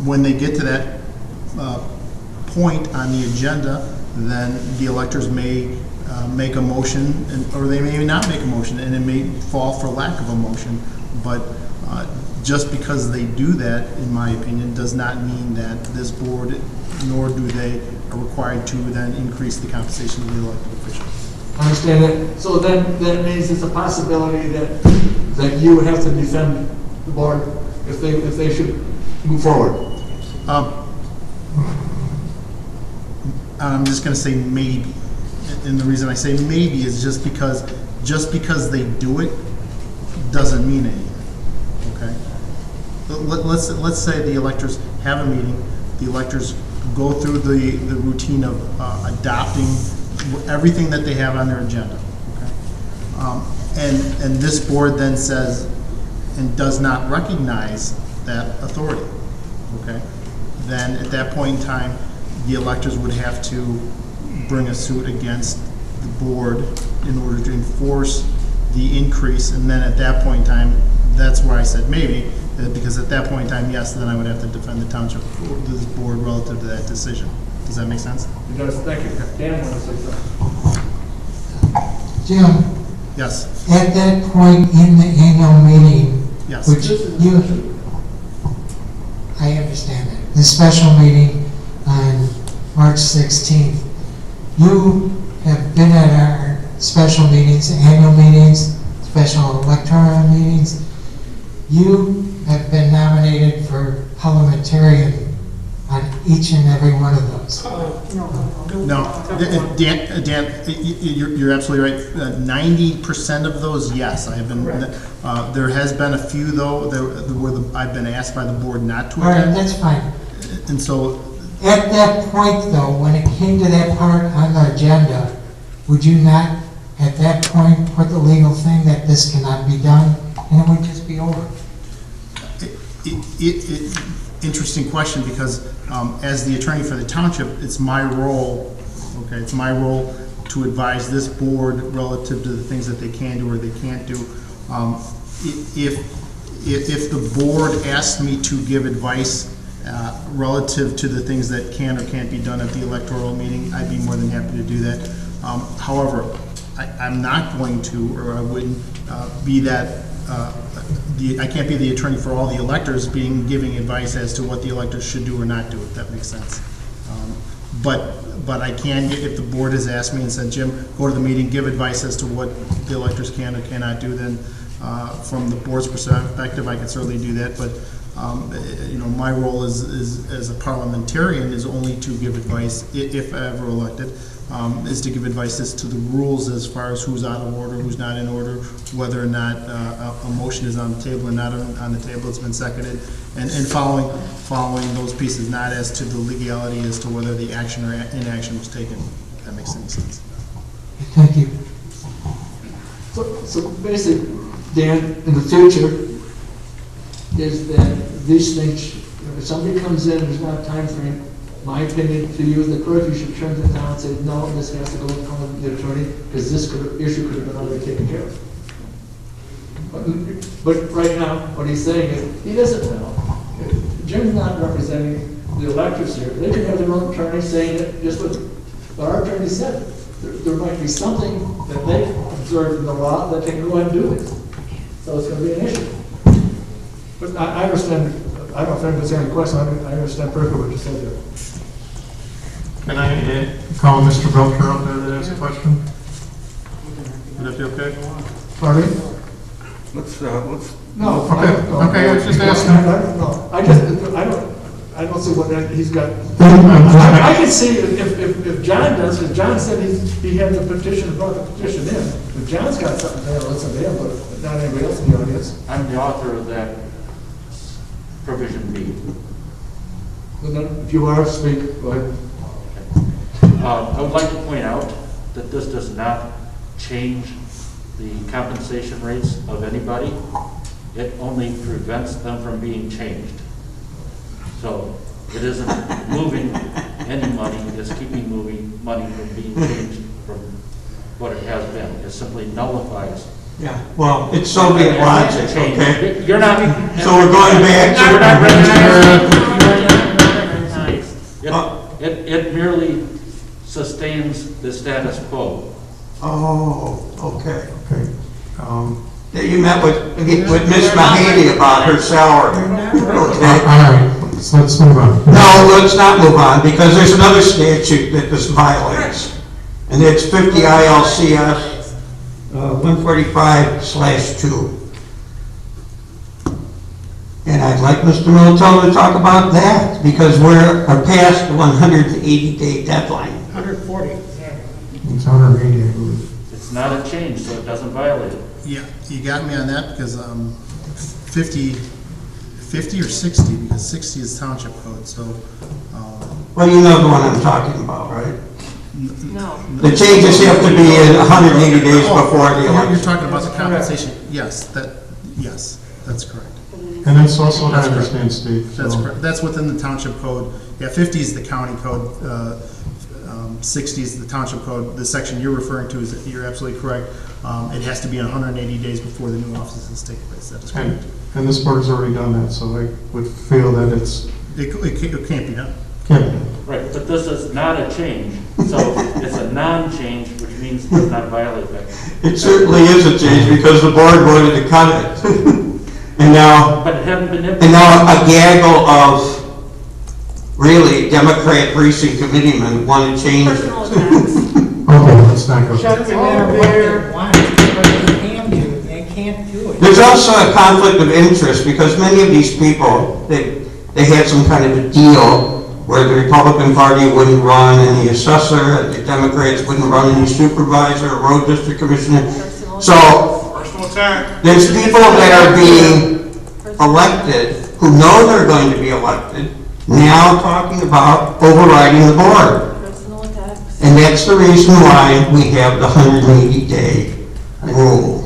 N: when they get to that point on the agenda, then the electors may make a motion, or they may not make a motion, and it may fall for lack of a motion. But just because they do that, in my opinion, does not mean that this board, nor do they, are required to then increase the compensation of the elected officials.
I: I understand that. So then that means it's a possibility that you would have to defend the board if they should move forward.
N: I'm just going to say maybe, and the reason I say maybe is just because they do it doesn't mean anything. Okay. Let's say the electors have a meeting. The electors go through the routine of adopting everything that they have on their agenda. Okay. And this board then says and does not recognize that authority. Okay. Then at that point in time, the electors would have to bring a suit against the board in order to enforce the increase. And then at that point in time, that's where I said maybe, because at that point in time, yes, then I would have to defend the township, this board relative to that decision. Does that make sense?
I: It does. Thank you. Dan wants to say something.
J: Jim?
N: Yes.
J: At that point in the annual meeting,
N: yes,
J: which you, I understand that, the special meeting on March 16th, you have been at our special meetings, annual meetings, special electoral meetings. You have been nominated for parliamentarian on each and every one of those.
N: No, Dan, you're absolutely right. 90% of those, yes, I have been. There has been a few though where I've been asked by the board not to.
J: All right, that's fine.
N: And so,
J: at that point though, when it came to that part on the agenda, would you not, at that point, put the legal thing that this cannot be done, and it would just be over?
N: Interesting question, because as the attorney for the township, it's my role. Okay, it's my role to advise this board relative to the things that they can do or they can't do. If the board asked me to give advice Relative to the things that can or can't be done at the electoral meeting, I'd be more than happy to do that. However, I'm not going to, or I wouldn't be that, I can't be the attorney for all the electors giving advice as to what the electors should do or not do, if that makes sense. But I can, if the board has asked me and said, Jim, go to the meeting, give advice as to what the electors can or cannot do, then from the board's perspective, I can certainly do that. But you know, my role as a parliamentarian is only to give advice, if ever elected, is to give advice as to the rules as far as who's out of order, who's not in order, whether or not a motion is on the table or not on the table, it's been seconded, and following those pieces, not as to the legality as to whether the action or inaction was taken, if that makes any sense.
J: Thank you.
I: So basically, Dan, in the future, is that these things, if somebody comes in, there's not a time frame, my opinion to you as the clerk, you should turn it down and say, no, this has to go in front of the attorney, because this issue could have been already taken care of. But right now, what he's saying is, he doesn't know. Jim's not representing the electors here. They can have their own attorney saying that just what our attorney said. There might be something that they observed in the law that they can go ahead and do this. So it's going to be an issue. But I understand, I don't know if anybody's got any questions, I understand perfectly what you said there.
A: Can I call Mr. Belcher up there to ask a question? Would that be okay?
I: Pardon?
B: Let's,
I: No.
A: Okay, I was just asking.
I: I don't see what he's got. I can see if John does, because John said he had the petition, brought the petition in. If John's got something there, listen to him, but not anybody else in the audience.
O: I'm the author of that provision B.
I: If you are, speak, go ahead.
O: I would like to point out that this does not change the compensation rates of anybody. It only prevents them from being changed. So it isn't moving any money, it's keeping moving money from being changed from what it has been. It simply nullifies.
L: Yeah, well, it's Soviet logic, okay?
O: You're not.
L: So we're going back to...
O: You're not recognized. It merely sustains the status quo.
L: Oh, okay. You met with Miss Mahady about her salary. Okay.
A: All right, so let's move on.
L: No, let's not move on, because there's another statute that this violates, and it's 50 ILCS 145/2. And I'd like Mr. Militello to talk about that, because we're past the 180-day deadline.
K: 140.
A: It's 180, I believe.
O: It's not a change, so it doesn't violate it.
N: Yeah, you got me on that, because 50 or 60, because 60 is township code, so.
L: Well, you know the one I'm talking about, right?
F: No.
L: The changes have to be in 180 days before the election.
N: You're talking about the compensation, yes, that's correct.
A: And that's also what I understand, Steve.
N: That's correct, that's within the township code. Yeah, 50 is the county code, 60 is the township code. The section you're referring to is, you're absolutely correct. It has to be 180 days before the new offices take place, that is correct.
A: And this board's already done that, so I would feel that
N: It can't be done.
A: Can't be.
O: Right, but this is not a change, so it's a non-change, which means it does not violate that.
L: It certainly is a change, because the board voted to cut it. And now,
O: But it hadn't been implemented.
L: and now a gaggle of really Democrat precinct committeemen want to change it.
F: Personal attacks.
A: Okay, let's not go.
C: Doesn't matter what they want, but they can do, they can't do it.
L: There's also a conflict of interest, because many of these people, they had some kind of a deal where the Republican Party wouldn't run any assessor, and the Democrats wouldn't run any supervisor, or road district commissioner. So there's people that are being elected who know they're going to be elected, now talking about overriding the board. And that's the reason why we have the 180-day rule.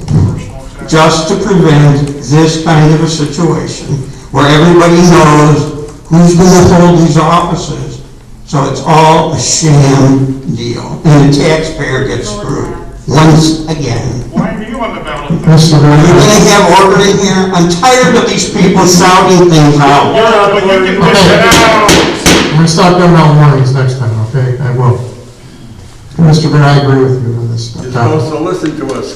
L: Just to prevent this kind of a situation where everybody knows who's going to hold these offices. So it's all a sham deal. And the taxpayer gets screwed once again.
I: Why are you on the ballot?
D: Mr.
L: You're
D: Mayor.
L: gonna have order in here? I'm tired of these people shouting things out.
I: Yeah, but you can dish it out.
D: I'm gonna stop giving out warnings next time, okay? I will. Mr. Mayor, I agree with you on this
B: You're
D: topic.
B: supposed to listen to us.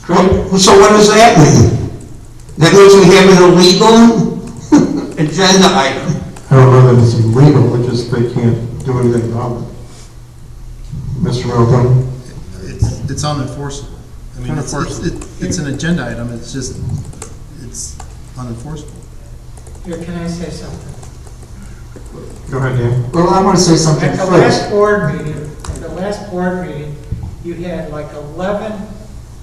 L: So what does that mean? That means we have an illegal agenda item.
D: I don't know that it's illegal, it's just they can't do anything about it. Mr. Morrone?
N: It's unenforceable. I mean, it's an agenda item, it's just, it's unenforceable.
C: Here, can I say something?
D: Go ahead, Dan.
J: Well, I want to say something
C: At the
J: first.
C: last board meeting, you had like 11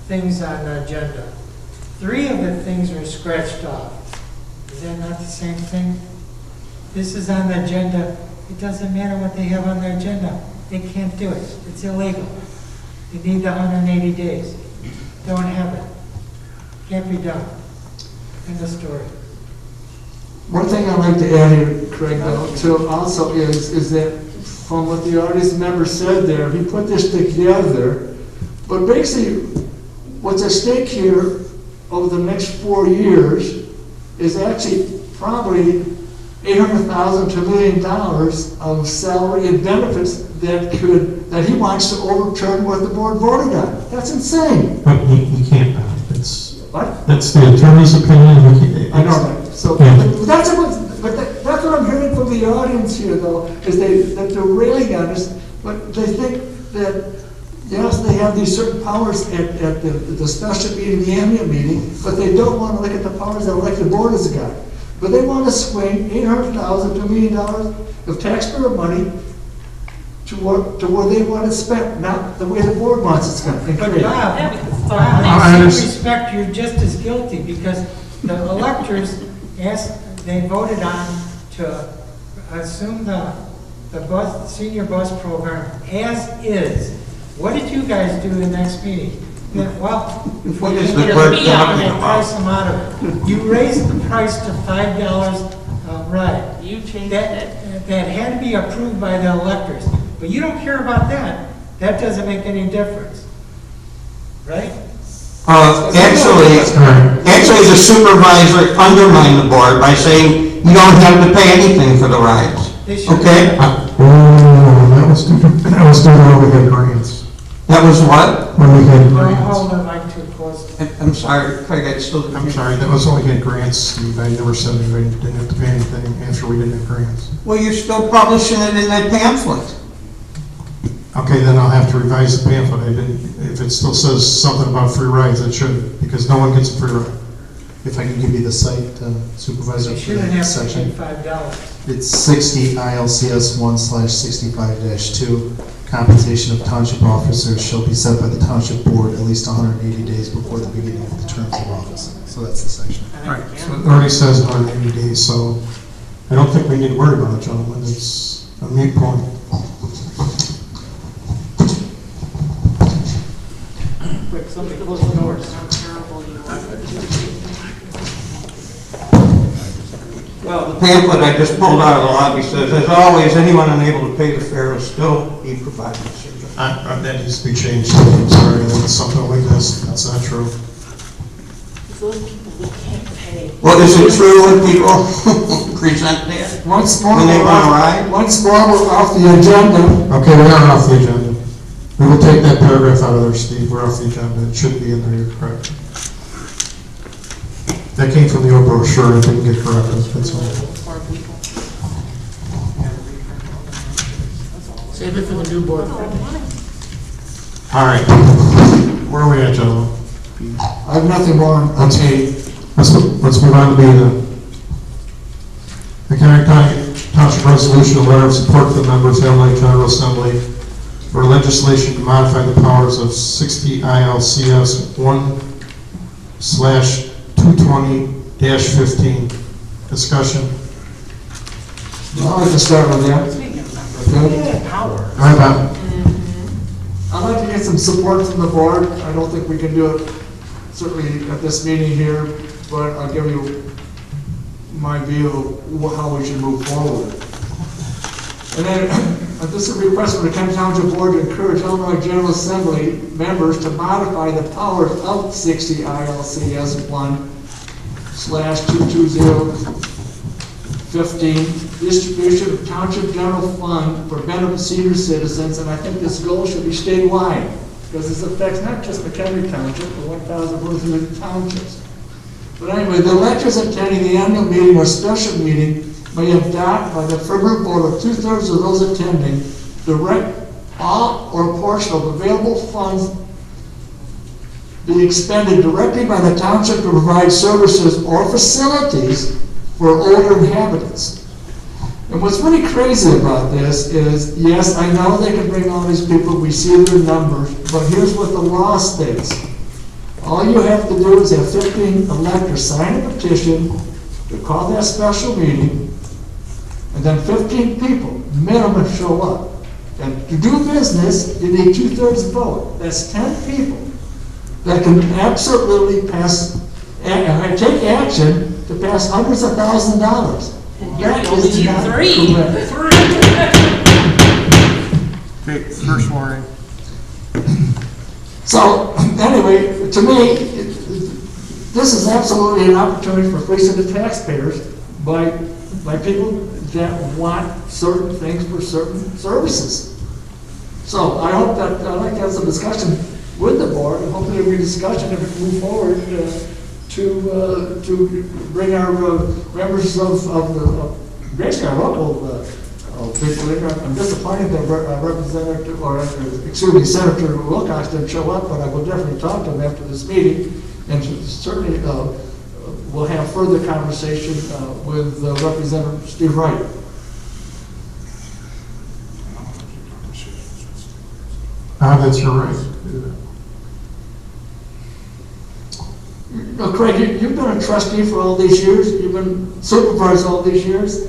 C: things on the agenda. 3 of the things were scratched off. Is that not the same thing? This is on the agenda. It doesn't matter what they have on their agenda. They can't do it. It's illegal. You need the 180 days. Don't have it. Can't be done. End of story.
I: One thing I'd like to add here, Craig, though, too, also is that from what the audience member said there, he put this together, but basically, what's at stake here over the next 4 years is actually probably $800,000 to $1 million of salary and benefits that he wants to overturn what the board voted on. That's insane.
D: But he can't, it's,
I: What?
D: that's the attorney's opinion.
I: I know that. So
D: Yeah.
I: that's what I'm hearing from the audience here, though, is that they're railing on us, but they think that, yes, they have these certain powers at the special meeting, the annual meeting, but they don't want to look at the powers that elected board has got. But they want to swing $800,000 to $1 million of taxpayer money to where they want it spent, not the way the board wants it spent.
C: But Bob,
D: I
C: in
D: understand.
C: respect, you're just as guilty because the electors they voted on to assume the senior bus program as is. What did you guys do the next meeting? Well,
L: What is the board talking
C: price
L: about?
C: them out of it. You raised the price to $5 a ride.
F: You changed
C: That
F: it.
C: had to be approved by the electors. But you don't care about that. That doesn't make any difference. Right?
L: Actually, the supervisor undermined the board by saying you don't have to pay anything for the rides.
C: They should.
L: Okay?
D: That was due to when we had grants.
L: That was what?
D: When we had
C: Don't
D: grants.
C: hold the mic too close.
L: I'm sorry, Craig, I still.
D: I'm sorry, that was when we had grants, and I never said anybody didn't have to pay anything after we didn't have grants.
L: Well, you're still publishing it in that pamphlet.
D: Okay, then I'll have to revise the pamphlet. I didn't, if it still says something about free rides, it shouldn't, because no one gets a free ride. If I can give you the site, Supervisor,
C: You
D: for
C: shouldn't
D: that
C: have to pay
D: section.
C: $5.
N: It's 60 ILCS 1/65-2. Compensation of township officers shall be set by the township board at least 180 days before the beginning of the terms of office. So that's the section.
D: Right, so it already says 180 days, so I don't think we need to worry about it, gentlemen. It's a moot point.
G: Quick, somebody close the doors.
L: Well, the pamphlet I just pulled out of the lobby says, as always, anyone unable to pay the fare will still be provided service.
D: That needs to be changed. I'm sorry, that's something like this. That's not true.
F: Those people we can't pay.
L: Well, is it true when people present that?
I: Once more,
L: When they want to ride?
I: once more, we're off the agenda.
D: Okay, we are off the agenda. We will take that paragraph out of there, Steve. We're off the agenda. It shouldn't be in there, you're correct. That came from the old brochure, it didn't get corrected, that's all.
K: Save it for the new board.
D: All right, where are we at, gentlemen?
I: I have nothing more.
D: Okay, let's move on to the Mchenry Township Resolution, a letter of support for the members of the Illinois General Assembly for legislation to modify the powers of 60 ILCS 1/220-15. Discussion.
I: I'd like to start with that. Okay.
D: All right, Bob.
I: I'd like to get some support from the board. I don't think we can do it certainly at this meeting here, but I'll give you my view of how we should move forward. And then, this is a request from the Kent Township Board to encourage Illinois General Assembly members to modify the powers of 60 ILCS 1/22015, distribution of Township General Fund for benefit of senior citizens, and I think this goal should be statewide, because this affects not just Mchenry Township, but 1,400 townships. But anyway, the electors attending the annual meeting or special meeting may adopt by the affirmative vote of 2/3 of those attending, direct all or a portion of available funds be expended directly by the township to provide services or facilities for older inhabitants. And what's really crazy about this is, yes, I know they can bring all these people, we see their numbers, but here's what the law states. All you have to do is have 15 electors sign a petition to call that special meeting, and then 15 people minimum show up. And to do business, you need 2/3 vote. That's 10 people that can absolutely pass, and take action to pass hundreds of thousands of dollars. That is not correct.
A: Okay, first warning.
I: So, anyway, to me, this is absolutely an opportunity for fleecing the taxpayers by people that want certain things for certain services. So I hope that, I'd like to have some discussion with the board, and hopefully there'll be discussion if we can move forward to bring our members of basically our local people. I'm disappointed that Representative, or excuse me, Senator Wilcox didn't show up, but I will definitely talk to him after this meeting, and certainly we'll have further conversation with Representative Steve Wright.
D: That's your right.
I: Craig, you've been a trustee for all these years. You've been supervisor all these years.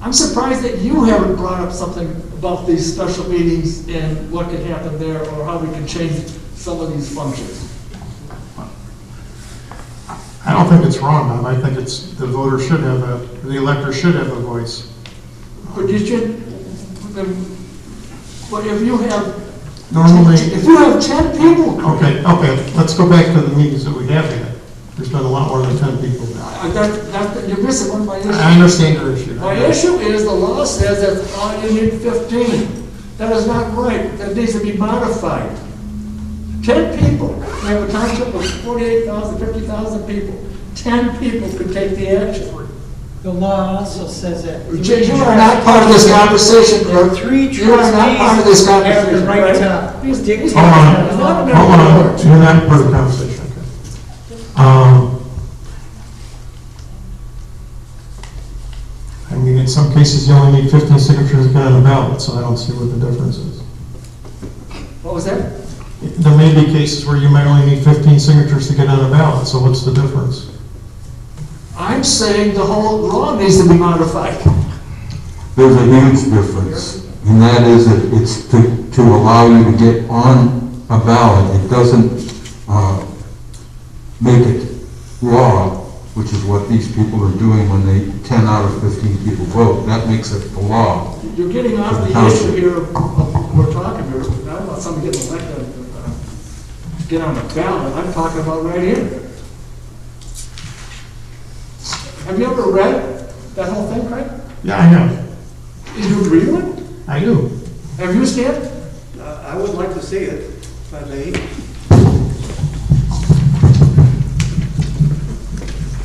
I: I'm surprised that you haven't brought up something about these special meetings and what could happen there, or how we can change some of these functions.
D: I don't think it's wrong, Bob. I think it's, the voter should have the elector should have a voice.
I: But you should, but if you have,
D: Normally,
I: if you have 10 people.
D: Okay, let's go back to the meetings that we have had. There's been a lot more than 10 people now.
I: You're missing one of my issues.
D: I understand your issue.
I: My issue is the law says that you need 15. That is not right. That needs to be modified. 10 people. We have a township of 48,000, 50,000 people. 10 people could take the action.
C: The law also says that.
I: You are not part of this conversation, Clerk. You are not part of this conversation.
C: Have the right to dictate.
D: Hold on. You're not part of the conversation. Okay. I mean, in some cases, you only need 15 signatures to get on the ballot, so I don't see what the difference is.
I: What was that?
D: There may be cases where you might only need 15 signatures to get on the ballot, so what's the difference?
I: I'm saying the whole law needs to be modified.
P: There's a huge difference, and that is that it's to allow you to get on a ballot. It doesn't make it law, which is what these people are doing when 10 out of 15 people vote. That makes it the law.
I: You're getting off the issue here of we're talking here. Not about somebody getting elected to get on the ballot. I'm talking about right here. Have you ever read that whole thing, Craig?
D: Yeah, I have.
I: Do you agree with it?
D: I do.
I: Have you, Stan?
M: I would like to see it, if I may.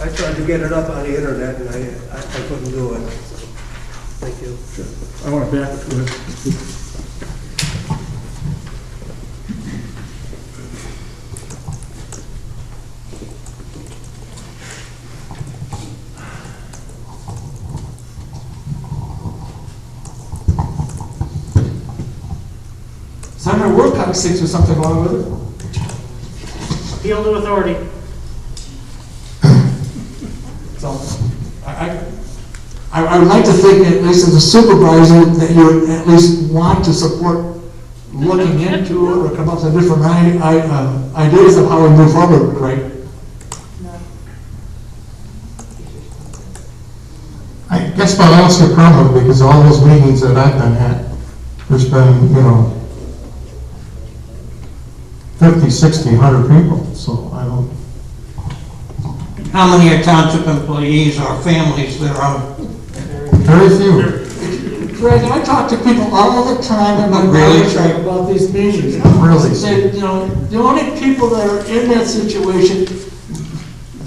M: I tried to get it up on the internet, and I couldn't do it. Thank you.
I: I want to back it to it. Senator Wilcox thinks there's something wrong with it.
K: Appeal to authority.
I: So, I would like to think, at least as a supervisor, that you at least want to support looking into it or come up with different ideas of how we move forward, right?
D: guess my answer probably, because all those meetings that I've been at, there's been, 50, 60, 100 people, so I don't.
L: How many are township employees or families that are on?
D: Very few.
I: Greg, I talk to people all the time in my barbershop about these meetings.
D: Really?
I: They, the only people that are in that situation,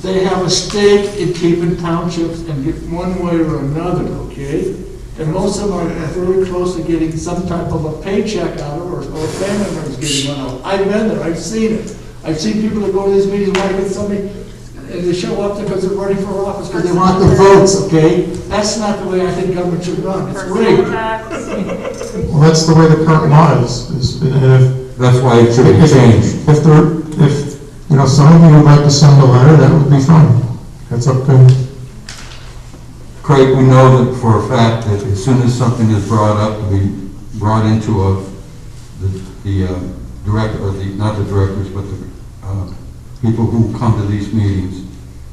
I: they have a stake in keeping townships and get one way or another, okay? And most of them are very close to getting some type of a paycheck out of it, or a family member's getting one out. I've been there, I've seen it. I've seen people that go to these meetings, want to get somebody, and they show up there because they're running for office, because they want the votes, okay? That's not the way I think government should run. It's rigged.
D: Well, that's the way the current law is, and if.
P: That's why it should be changed.
D: If some of you would like to send a letter, that would be fine. That's up to.
P: Craig, we know that for a fact that as soon as something is brought up, to be brought into the director, or not the directors, but the people who come to these meetings,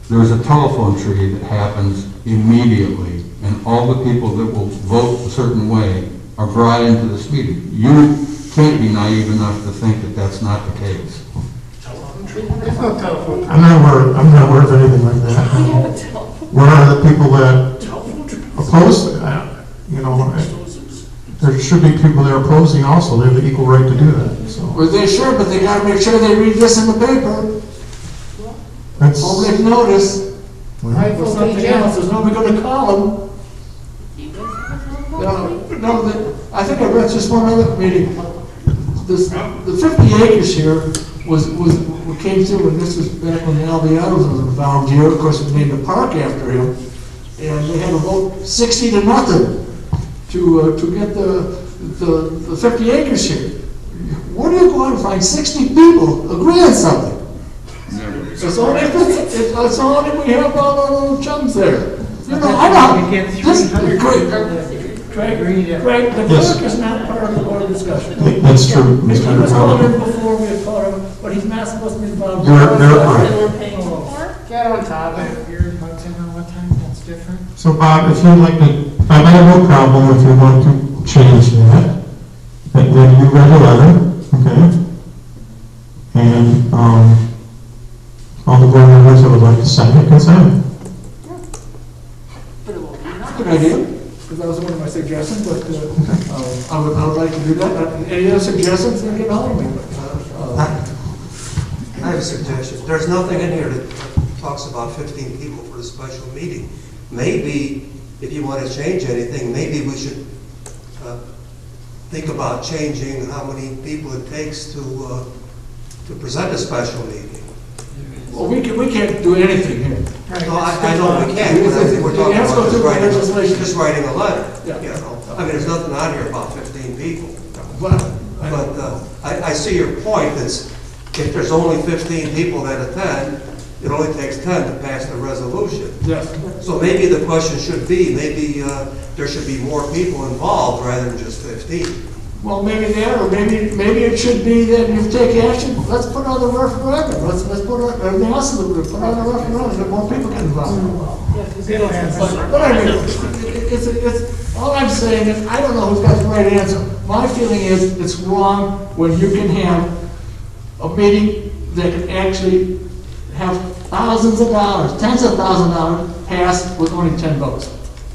P: there is a telephone tree that happens immediately, and all the people that will vote a certain way are brought into this meeting. You can't be naive enough to think that that's not the case.
K: There's no telephone.
D: I'm not aware of anything like that. Where are the people that oppose that? There should be people that are opposing also. They have the equal right to do that. So.
I: Well, they should, but they gotta make sure they read this in the paper.
D: That's.
I: Public notice.
K: I
I: Or
K: vote
I: something
K: against.
I: else, there's nobody gonna call them. I think I read just one other meeting. The 50 acres here we came through, and this was back when Albiados was involved here. Of course, we named a park after him. And they had a vote 60-0 to get the 50 acres here. Where do you go out and find 60 people agree on something? It's only we have all our little chums there. I know. This is great. Craig, the clerk is not part of the board discussion.
D: That's true.
I: He was called in before we had called him, but he's not supposed to be involved.
D: You're correct.
K: Get on top of it.
C: You're about to know what time that's different.
D: So Bob, if you'd like to, I have no problem if you want to change that. Then you read a letter, okay? And all the board members that would like to sign it can sign it.
I: Good idea, because that was one of my suggestions, but I would like to do that. Any other suggestions, then get hold of me.
M: I have a suggestion. There's nothing in here that talks about 15 people for a special meeting. Maybe, if you want to change anything, maybe we should think about changing how many people it takes to present a special meeting.
I: Well, we can't do anything here.
M: No, I know we can't, but I think we're talking about just writing a letter.
I: Yeah.
M: I mean, there's nothing on here about 15 people. But I see your point. That's if there's only 15 people that attend, it only takes 10 to pass the resolution.
I: Yes.
M: So maybe the question should be, maybe there should be more people involved rather than just 15.
I: Well, maybe that, or maybe it should be that if you take action, let's put on the referendum. Let's put on, everything else in the group, put on the referendum, so more people get involved. But I mean, it's, all I'm saying is, I don't know who's got the right answer. My feeling is, it's wrong when you can have a meeting that can actually have thousands of dollars, tens of thousands of dollars passed with only 10 votes.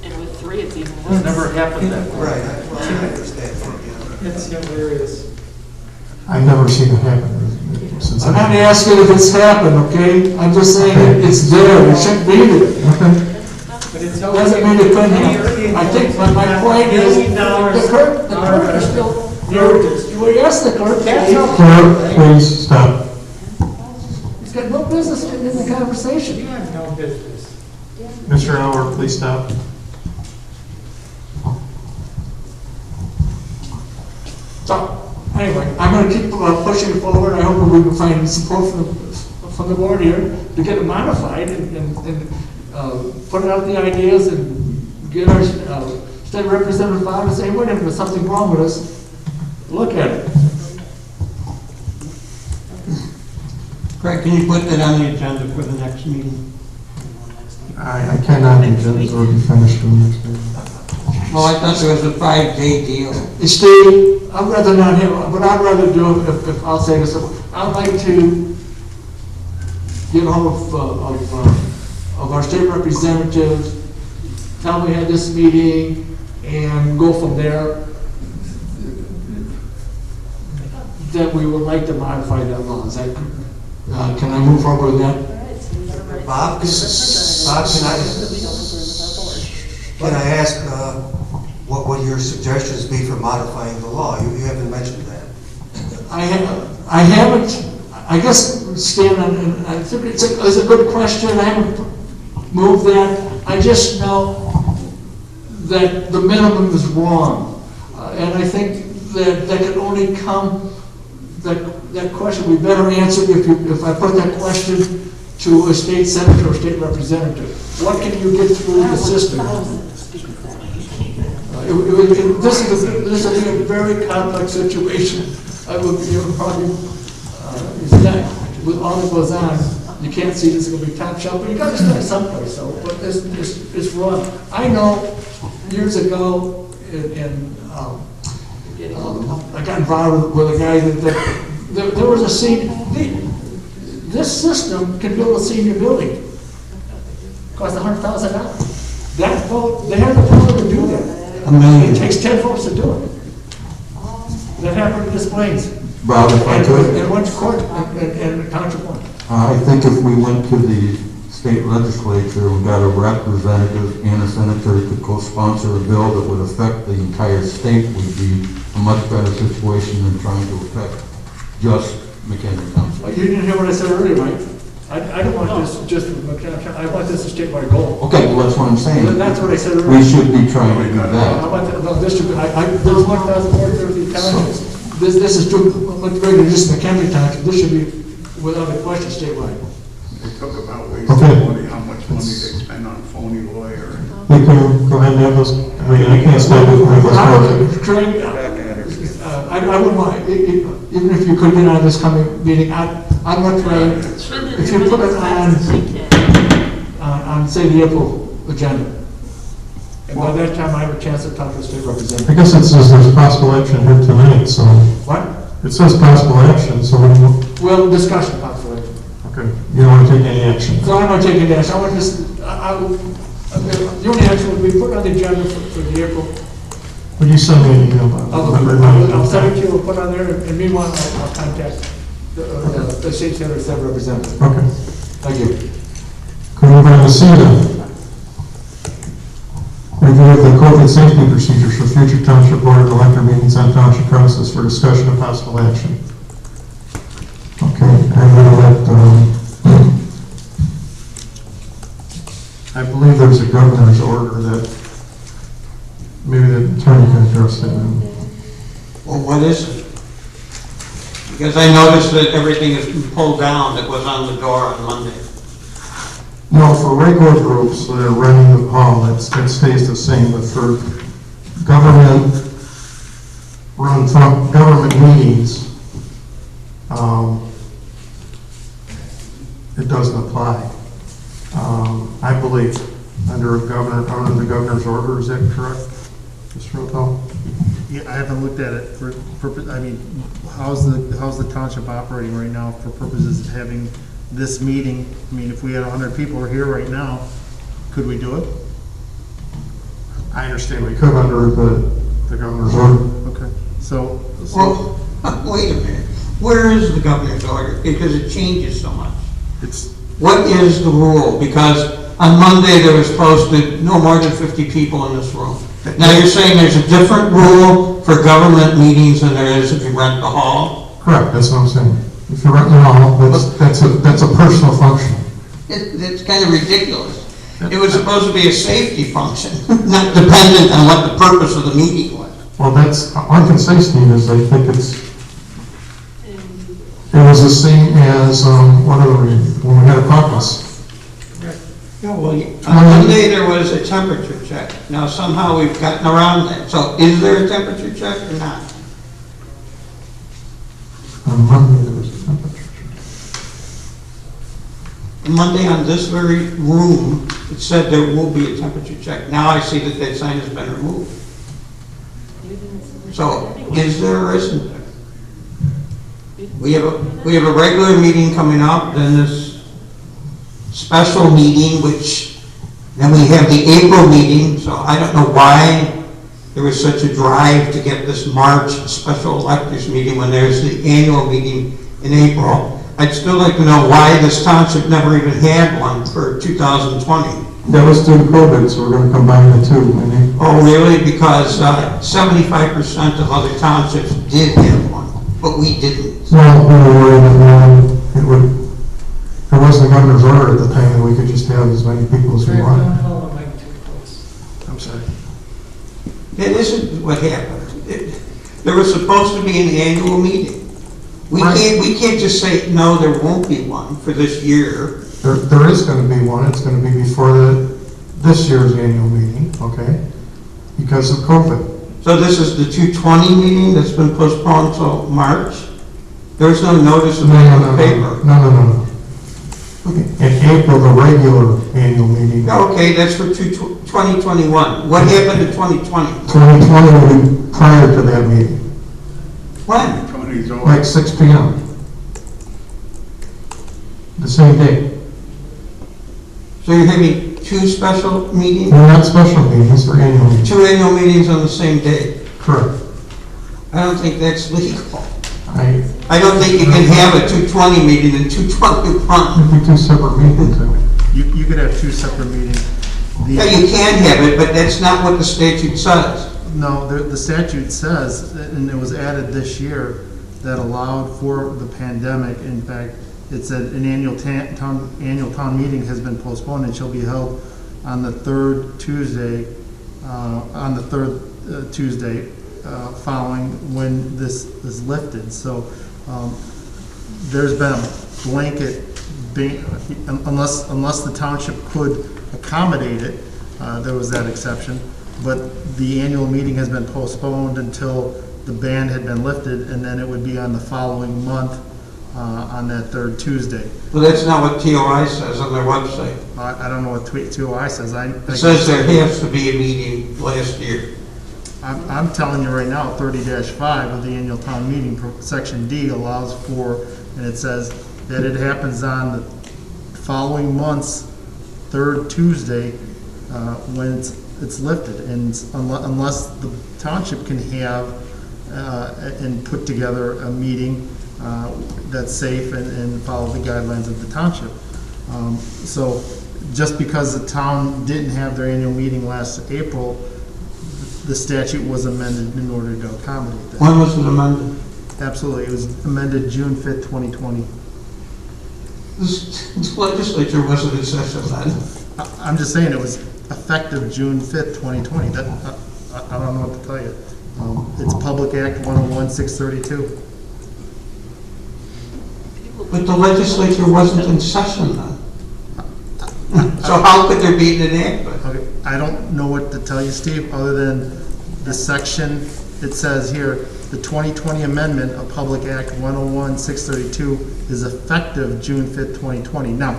O: And with 3, it's even worse. It's never happened that way.
M: Right, I understand.
C: It's hilarious.
D: I've never seen it happen since.
I: I'm not asking if it's happened, okay? I'm just saying it's there, it shouldn't be there.
D: Okay.
C: But it's
I: Doesn't mean it couldn't happen. I think my point is, the clerk is still, we asked the clerk,
D: Clerk, please stop.
I: he's got no business getting in the conversation.
C: You have no business.
D: Mr. Howard, please stop.
I: So, anyway, I'm going to keep pushing it forward. I hope we can find support from the board here to get it modified and put out the ideas and get our state representative out and say, wait a minute, there's something wrong with us. Look at it.
L: Craig, can you put that on the agenda for the next meeting?
A: I cannot, the agenda's already finished for the next meeting.
L: Well, I thought there was a 5-day deal.
I: Steve, I'd rather not have, what I'd rather do, if I'll say this, I'd like to get hold of our state representatives, tell them we had this meeting, and go from there. That we would like to modify that law. Is that, can I move forward with that?
M: Bob, can I ask what would your suggestions be for modifying the law? You haven't mentioned that.
I: I haven't, I guess, Stan, I think it's a good question. I haven't moved that. I just know that the minimum is wrong. And I think that can only come, that question we better answer if I put that question to a state senator or state representative. What can you get through the system? This is a very complex situation. I would probably, with all that goes on, you can't see this is going to be top shelf, but you got to start someplace. So, but it's wrong. I know years ago, I got involved with a guy that there was a senior. This system can build a senior building. Cost $100,000. That vote, they have the power to do that. It takes 10 votes to do it. That happened in Des Plaines.
P: Bob, if I could.
I: And went to court and the township won.
P: I think if we went to the state legislature and got a representative and a senator who could co-sponsor a bill that would affect the entire state, would be a much better situation than trying to affect just Mchenry Township.
I: You didn't hear what I said earlier, Mike. I don't want this just for McHenry. I want this a statewide goal.
P: Okay, well, that's what I'm saying.
I: That's what I said earlier.
P: We should be trying to do that.
I: I want that, no, this should be, there's 1,430 townships. This is too much bigger than just McHenry Township. This should be, without a question, statewide.
B: They talk about wasting money, how much money they spend on a phony lawyer.
A: We can go ahead and have those, I mean, I can't stay with my
I: I wouldn't mind, even if you could get on this coming meeting, I'd much rather, if you put it on, say, the April agenda. And by that time, I have a chance to talk to the state representative.
A: I guess it says there's possible action here tonight, so.
I: What?
A: It says possible action, so
I: Well, discussion possible action.
A: okay, you don't want to take any action.
I: So I'm not taking action. I want this, the only action would be put on the agenda for the April.
A: Would you send me an email about it?
I: I'll send it to you, we'll put on there, and meanwhile, I'll contact the state senator representative.
A: Okay.
I: Thank you.
A: Can we move on to C then? Review of the COVID safety procedures for future township board and elector meetings on township premises for discussion of possible action. Okay, I'm going to let, I believe there's a governor's order that maybe the attorney can address that.
L: Well, what is it? Because I noticed that everything has been pulled down that was on the door on Monday.
A: No, for regular groups that are running the hall, it stays the same, but for government meetings, it doesn't apply. I believe under the governor's order, is that correct, Mr. Rotel?
N: Yeah, I haven't looked at it for purpose, I mean, how's the township operating right now for purposes of having this meeting? I mean, if we had 100 people here right now, could we do it?
A: I understand we could under the governor's order.
N: Okay, so.
L: Well, wait a minute. Where is the governor's order? Because it changes so much. What is the rule? Because on Monday there was posted no more than 50 people in this room. Now you're saying there's a different rule for government meetings than there is if you rent the hall?
A: Correct, that's what I'm saying. If you rent the hall, that's a personal function.
L: It's kind of ridiculous. It was supposed to be a safety function, not dependent on what the purpose of the meeting was.
A: Well, that's, all I can say, Steve, is I think it was the same as, when we had a caucus.
L: Yeah, well, on Monday there was a temperature check. Now somehow we've gotten around that. So is there a temperature check or not?
A: On Monday there was a temperature check.
L: And Monday on this very room, it said there will be a temperature check. Now I see that that sign has been removed. So, is there or isn't there? We have a regular meeting coming up, then this special meeting, which, then we have the April meeting, so I don't know why there was such a drive to get this March special electors meeting when there's the annual meeting in April. I'd still like to know why this township never even had one for 2020.
A: That was due to COVID, so we're gonna combine the two.
L: Oh, really? Because 75% of other townships did have one, but we didn't.
A: Well, we were worried that it would, there wasn't a governor's order at the time that we could just have as many people as we
C: Don't
A: wanted.
C: hold the mic too close.
A: I'm sorry.
L: That isn't what happened. There was supposed to be an annual meeting. We can't just say, no, there won't be one for this year.
A: There is gonna be one, it's gonna be before this year's annual meeting, okay? Because of COVID.
L: So this is the 220 meeting that's been postponed till March? There was no notice of it in the paper?
A: No. Okay. In April, the regular annual meeting.
L: Okay, that's for 2021. What happened to 2020?
A: 2020 will be prior to that meeting,
L: When?
A: like 6 p.m. The same day.
L: So you're having two special meetings?
A: They're not special meetings, they're annual meetings.
L: Two annual meetings on the same day?
A: Correct.
L: I don't think that's legal.
A: I
L: don't think you can have a 220 meeting and 221.
A: It'd be two separate meetings.
N: You could have two separate meetings.
L: Yeah, you can have it, but that's not what the statute says.
N: No, the statute says, and it was added this year, that allowed for the pandemic. In fact, it said an annual town meeting has been postponed and shall be held on the third Tuesday, following when this is lifted. So there's been a blanket, unless the township could accommodate it, there was that exception. But the annual meeting has been postponed until the ban had been lifted, and then it would be on the following month on that third Tuesday.
L: Well, that's not what TOI says on their website.
N: I don't know what TOI says.
L: It says there has to be a meeting last year.
N: I'm telling you right now, 30-5 of the annual town meeting, section D allows for, and it says that it happens on the following month's third Tuesday when it's lifted, and unless the township can have and put together a meeting that's safe and follow the guidelines of the township. So just because the town didn't have their annual meeting last April, the statute was amended in order to accommodate that.
L: When was it amended?
N: Absolutely, it was amended June 5th, 2020.
L: This legislature wasn't in session then.
N: I'm just saying it was effective June 5th, 2020. I don't know what to tell you. It's Public Act 101-632.
L: But the legislature wasn't in session then. So how could there be an enactment?
N: Okay, I don't know what to tell you, Steve, other than the section, it says here, the 2020 amendment of Public Act 101-632 is effective June 5th, 2020. Now,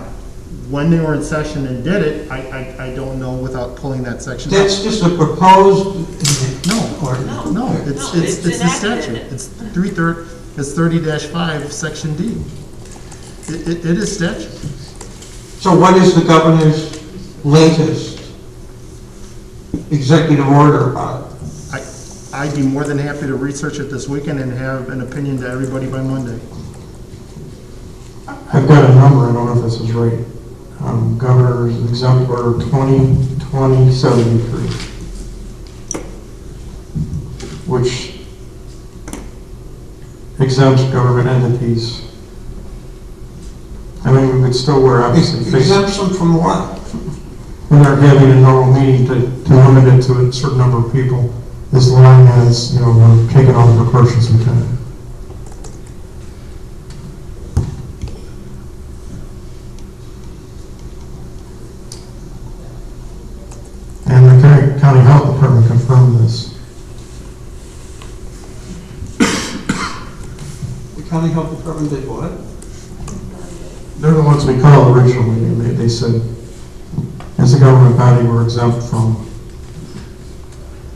N: when they were in session and did it, I don't know without pulling that section up.
L: That's just a proposed.
N: No, it's the statute. It's 30-5, section D. It is statute.
L: So what is the governor's latest executive order about it?
N: I'd be more than happy to research it this weekend and have an opinion to everybody by Monday.
A: I've got a number, I don't know if this is right. Governor's Exempt Order 2020-73, which exempts government entities. I mean, we could still wear obviously face.
L: Exempts them from what?
A: When they're having a normal meeting to limit it to a certain number of people, as long as, we're taking all the precautions we can. And the county health department confirmed this.
L: The county health department did what?
A: They're the ones we called originally, and they said, as a government body, we're exempt from.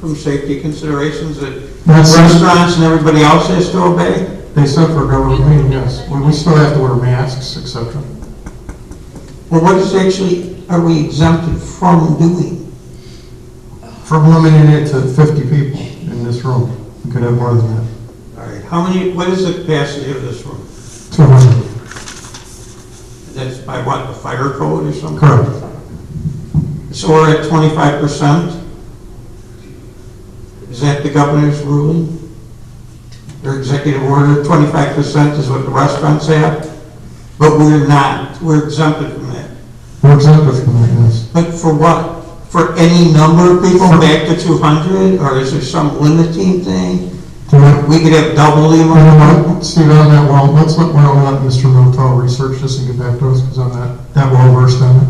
L: From safety considerations that
A: That's-
L: restaurants and everybody else has to obey?
A: They said for a government meeting, yes. We still have to wear masks, etc.
L: Well, what is actually, are we exempted from doing?
A: From limiting it to 50 people in this room. We could have more than that.
L: All right, how many, what is the capacity of this room?
A: 200.
L: That's by what, the fire code or something?
A: Correct.
L: So we're at 25%? Is that the governor's ruling? Their executive order, 25% is what the restaurants have? But we're not, we're exempted from that.
A: We're exempted from that, yes.
L: But for what? For any number of people back to 200? Or is there some limiting thing? We could have double the amount?
A: Steve, on that, well, let's let Mr. Miltel research this and get back to us, because I'm not that well versed on it.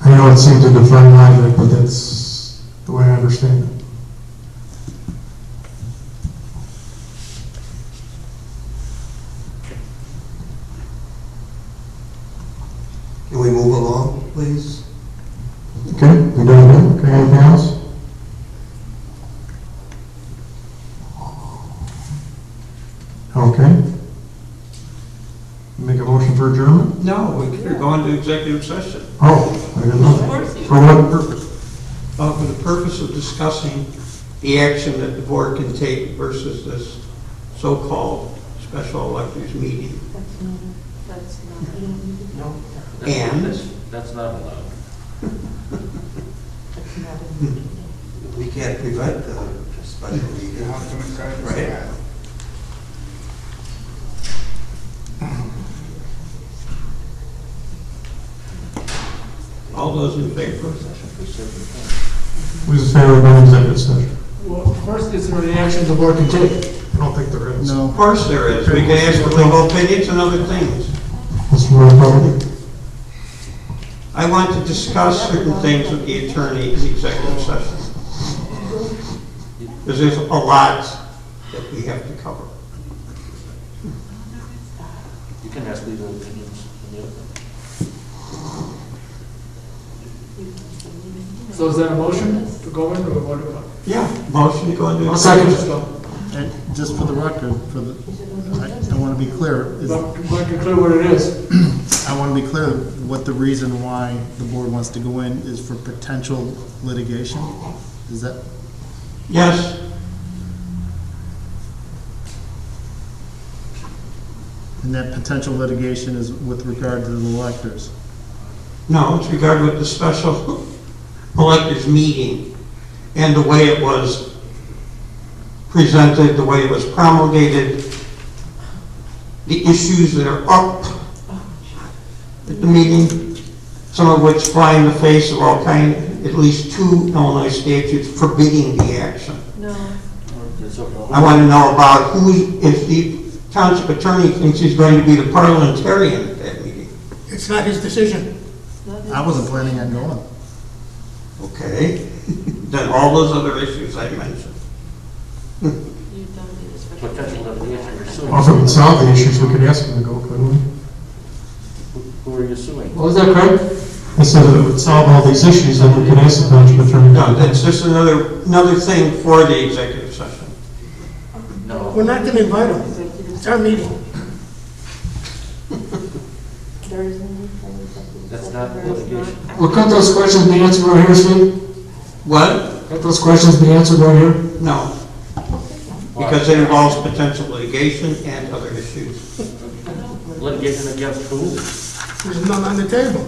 A: I know it seems to define logic, but that's the way I understand it.
M: Can we move along, please?
A: Okay, we done that? Okay, anything else? Okay. Make a motion for adjournment?
L: No, we could go into executive session.
A: Oh, I didn't know that. For what purpose?
L: For the purpose of discussing the action that the board can take versus this so-called special electors meeting.
F: That's not.
L: And?
O: That's not allowed.
M: We can't prevent the special meeting.
L: Right. All those in favor?
A: Who's in favor of an executive session?
I: Well, of course, is there any action the board can take?
A: I don't think there is.
N: No.
L: Of course there is. We can ask for legal opinions and other things.
A: Mr. Miltel?
L: I want to discuss certain things with the attorney in the executive session. Because there's a lot that we have to cover.
O: You can ask legal opinions on the other thing.
I: So is that a motion to go in, or what?
L: Yeah, motion to go into.
I: Second. Let's go.
N: And just for the record, I want to be clear.
I: But make it clear what it is.
N: I want to be clear what the reason why the board wants to go in is for potential litigation. Is that?
L: Yes.
N: And that potential litigation is with regard to the electors.
L: No, it's regarding with the special electors meeting and the way it was presented, the way it was promulgated, the issues that are up at the meeting, some of which fly in the face of all kind, at least 2 Illinois statutes forbidding the action.
F: No.
L: I want to know about if the township attorney thinks he's going to be the parliamentarian at that meeting.
K: It's not his decision.
N: I wasn't planning on going.
L: Okay, then all those other issues I mentioned.
O: Potential litigation, you're suing.
A: Also, if we solve the issues, we could ask him to go, couldn't we?
O: Who are you suing?
I: What was that, Craig?
A: I said if it would solve all these issues, then we could ask the township attorney.
L: No, that's just another thing for the executive session.
O: No.
K: We're not gonna invite him. It's our meeting.
O: That's not litigation.
I: Well, couldn't those questions be answered right here, Steve?
L: What?
I: Can't those questions be answered right here?
L: No. Because it involves potential litigation and other issues.
O: Litigation against who?
K: There's none on the table.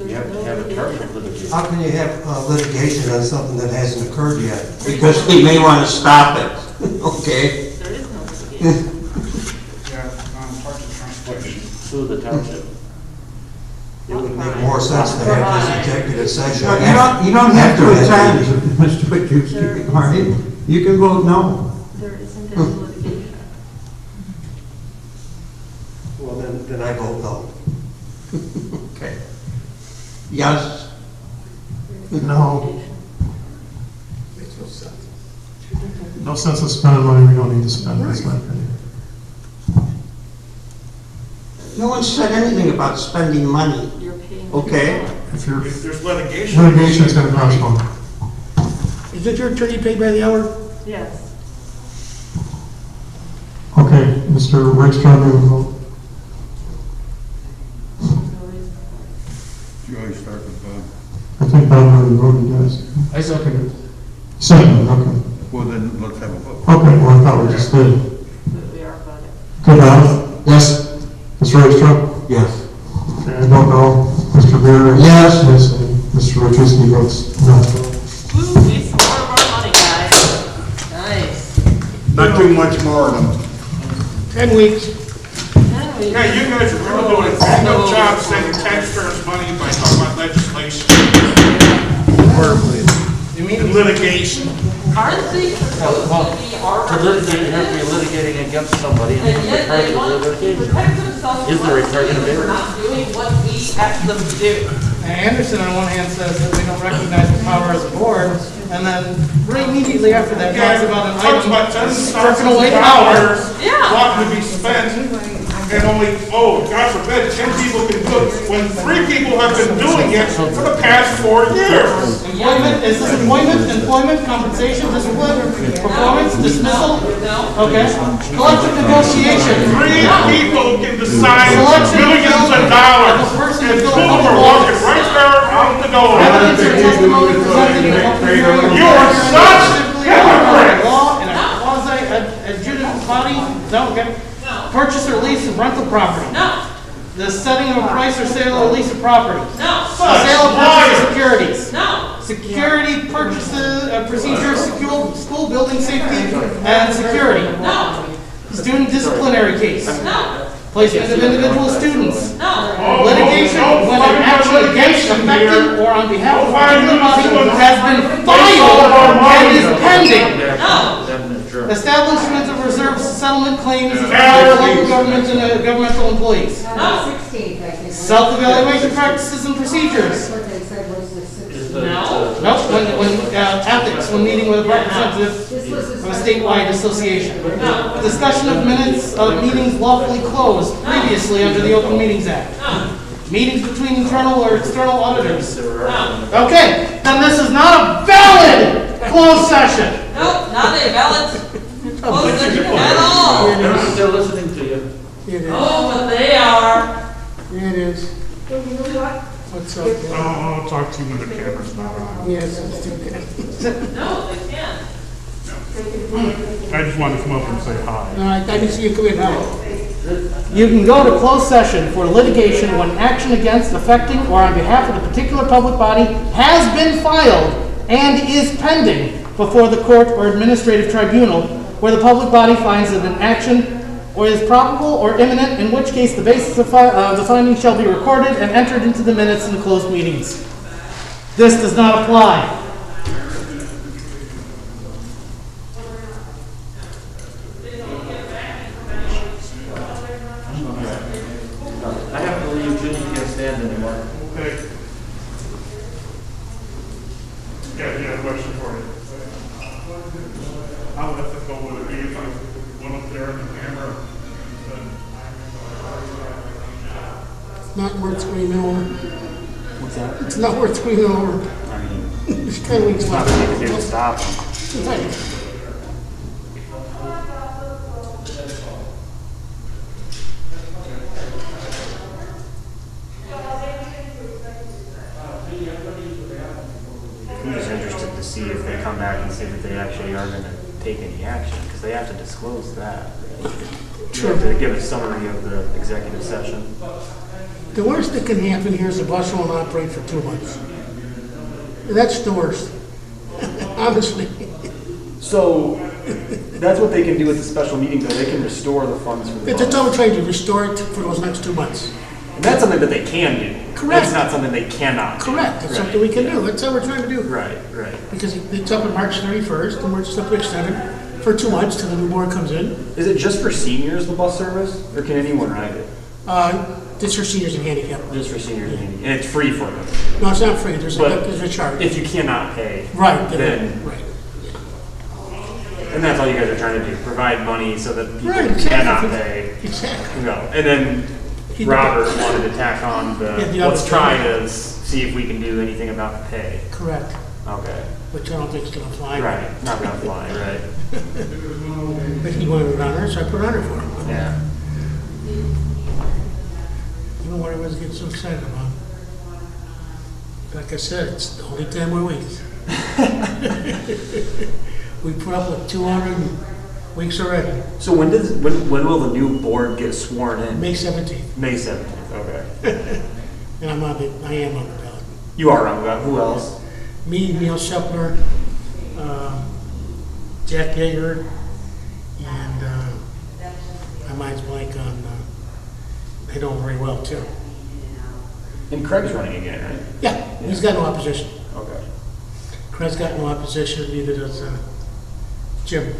O: You have to have a charge of litigation.
M: How can you have litigation on something that hasn't occurred yet?
L: Because he may want to stop it, okay?
F: There is no litigation.
O: Sue the township.
M: It would make more sense to have this executive session.
L: You don't have to attend, Mr. Wachowski, Marty. You can vote no.
F: There isn't any litigation.
M: Well, then I vote no.
L: Okay. Yes?
D: No.
K: Makes no sense.
D: No sense of spending money we don't need to spend, that's my opinion.
L: No one said anything about spending money. Okay?
D: If you're,
B: If there's litigation.
D: litigation's gonna cost money.
K: Isn't your attorney paid by the hour?
F: Yes.
D: Okay, Mr. Rickstrom, you vote.
B: You always start with
D: I think Bob already voted, guys.
N: I second it.
D: Second, okay.
B: well, then let's have a vote.
D: Okay, well, I thought we just did.
F: We are voting.
D: Okay, Bob?
P: Yes.
D: Mr. Rickstrom?
P: Yes.
D: Okay, I don't know. Mr. Beer?
P: Yes.
D: Yes, and Mr. Wojcicki votes no.
F: Woo, we some more of our money, guys. Nice.
B: Not too much more of them.
K: 10 weeks.
B: Yeah, you guys are really doing a good job saving taxpayers' money by talking about legislation and litigation.
F: Aren't they supposed to be our
O: To litigate, you have to be litigating against somebody, and
F: And
O: the
F: yet
O: party
F: they
O: to
F: want to
O: litigation.
F: protect themselves
O: Is
F: from
O: the
F: us
O: return gonna be?
F: for not doing what we ask them to do.
G: Anderson on one hand says that we don't recognize the power as a board, and then right immediately after that talks about an
B: Talks about
G: item
B: $10,000
G: stripping away power.
F: Yeah.
B: wanting to be spent, and only, God forbid, 10 people can do it, when 3 people have been doing it for the past 4 years.
G: Employment, is this employment, compensation, discipline, performance, dismissal? Okay. Collective negotiation.
B: 3 people can decide
G: Selection
B: millions of dollars,
G: of a person
B: and
G: to
B: 2
G: fill a
B: are
G: public
B: walking
G: office.
B: right there out the door.
G: Evidence or testimony presented in open hearing.
B: You are such hypocrites.
G: Law in a quasi-adjudicative body, no, okay. Purchase or lease of rental property.
F: No,
G: The setting of a price or sale or lease of property.
F: no,
G: The sale of purchase of securities.
F: no,
G: Security purchases, procedures, school building safety and security.
F: no,
G: Student disciplinary case.
F: no,
G: Placement of individual students.
F: no.
G: Litigation when an action against, affecting, or on behalf of a particular body has been filed and is pending.
F: No.
G: Establishment of reserve settlement claims by local government and governmental employees.
F: No.
G: Self-evaluation practices and procedures.
F: No.
G: Nope, when ethics, when meeting with a representative of a statewide association.
F: No.
G: Discussion of minutes of meetings lawfully closed previously under the Open Meetings Act.
F: No.
G: Meetings between internal or external auditors.
F: No.
G: Okay, then this is not a valid closed session.
F: Nope, not a valid closed session at all.
O: They're still listening to you.
K: It is.
F: Oh, but they are.
K: It is. What's up?
B: I'll talk to you when the camera's not on.
K: Yes, it's too bad.
F: No, they can't.
B: I just wanted to come up and say hi.
K: No, I didn't see you come in, huh?
G: You can go to closed session for litigation when action against, affecting, or on behalf of the particular public body has been filed and is pending before the court or administrative tribunal where the public body finds that an action or is probable or imminent, in which case the basis of the finding shall be recorded and entered into the minutes in the closed meetings. This does not apply.
O: I have to leave, Judy can't stand anymore.
B: Okay. Yeah, question for you. How ethical would it be if I went up there in the camera and
K: Not worth screaming over.
N: What's that?
K: It's not worth screaming over.
N: I mean,
K: There's 10 weeks
N: it's not
K: left.
N: a big deal to stop them.
K: Right.
N: I'm just interested to see if they come back and say that they actually are gonna take any action, because they have to disclose that. You have to give a summary of the executive session.
K: The worst that can happen here is the bus won't operate for 2 months. That's the worst. Honestly.
Q: So, that's what they can do with the special meeting, though. They can restore the funds for the
K: It's a
Q: bus.
K: total trade to restore it for those next 2 months.
Q: And that's something that they can do.
K: Correct.
Q: That's not something they cannot do.
K: Correct, that's
Q: Right.
K: something we can do. That's what we're trying to do.
Q: Right, right.
K: Because it's up on March 31st, and we're just up to extend it for 2 months till the new board comes in.
Q: Is it just for seniors, the bus service, or can anyone ride it?
K: This for seniors and handicapped.
Q: Just for seniors and it's free for them.
K: No, it's not free, there's
Q: But
K: a charge.
Q: if you cannot pay,
K: Right,
Q: then,
K: right.
Q: and that's all you guys are trying to do, provide money so that people
K: Right, exactly.
Q: cannot pay.
K: Exactly.
Q: No, and then Robert wanted to tack on
K: Yeah, the
Q: let's
K: other
Q: try
K: thing.
Q: to see if we can do anything about the pay.
K: Correct,
Q: Okay,
K: which I don't think is gonna fly.
Q: right, not gonna fly, right,
K: But he wanted it on there, so I put it on there for him.
Q: yeah.
K: You know what everyone's getting so excited about? Like I said, it's only 10 more weeks. We put up with 200 weeks already.
Q: So when will the new board get sworn in?
K: May 17th.
Q: May 17th, okay.
K: And I am on the ballot.
Q: You are on the ballot, who else?
K: Me, Neil Shepler, Jack Yeager, and my mind's blank on, I know him very well too.
Q: And Craig's running again, right?
K: Yeah, he's got no opposition.
Q: Okay.
K: Craig's got no opposition, neither does Jim.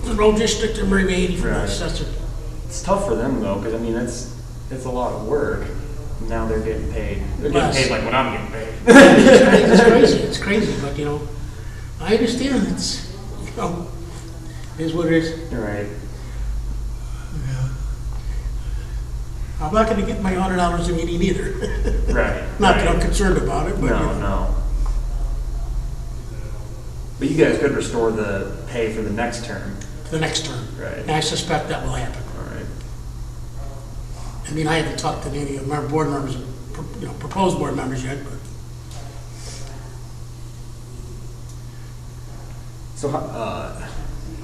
K: The road district and Murray 80 from the assessor.
Q: It's tough for them though, because I mean, it's a lot of work. Now they're getting paid. They're getting
K: Less.
Q: paid like when I'm getting paid.
K: It's crazy, but you know, I understand it's, you know, it is what it is.
Q: Right.
K: I'm not gonna get my $100 a meeting either.
Q: Right.
K: Not that I'm concerned about it, but.
Q: No,
K: you know.
Q: no. But you guys could restore the pay for the next term.
K: The next term.
Q: Right.
K: And I suspect that will happen.
Q: All right.
K: I mean, I haven't talked to any of our board members, you know, proposed board members yet, but.
Q: So,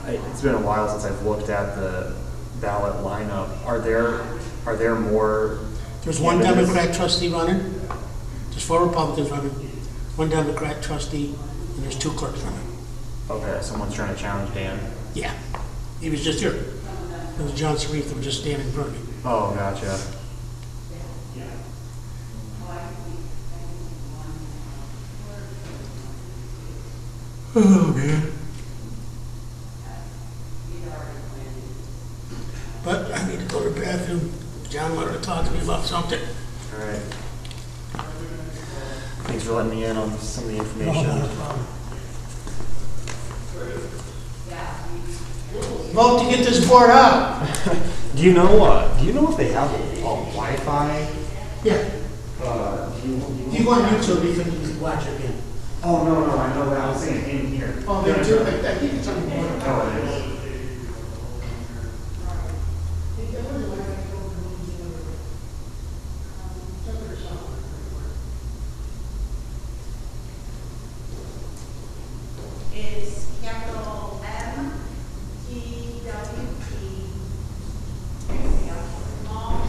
Q: it's been a while since I've looked at the ballot lineup. Are there more?
K: There's one
Q: candidates?
K: Democrat trustee running, there's 4 Republicans running, 1 Democrat trustee, and there's 2 clerks running.
Q: Okay, someone's trying to challenge Dan.
K: Yeah, he was just here. It was John Sarith that was just standing in front of me.
Q: Oh, gotcha.
K: Oh, man. But I need to go to the bathroom. John wanted to talk to me about something.
Q: All right. Thanks for letting me in on some of the information.
K: No, not a problem. Vote to get this board out.
Q: Do you know if they have a Wi-Fi?
K: Yeah.
Q: Do
K: You go on YouTube, you can watch it again.
Q: Oh, no, I know that. I was saying in here.
K: Oh, they do, I think it's on the board.
Q: Oh, it is.
H: It's capital M, T, W, P, small t,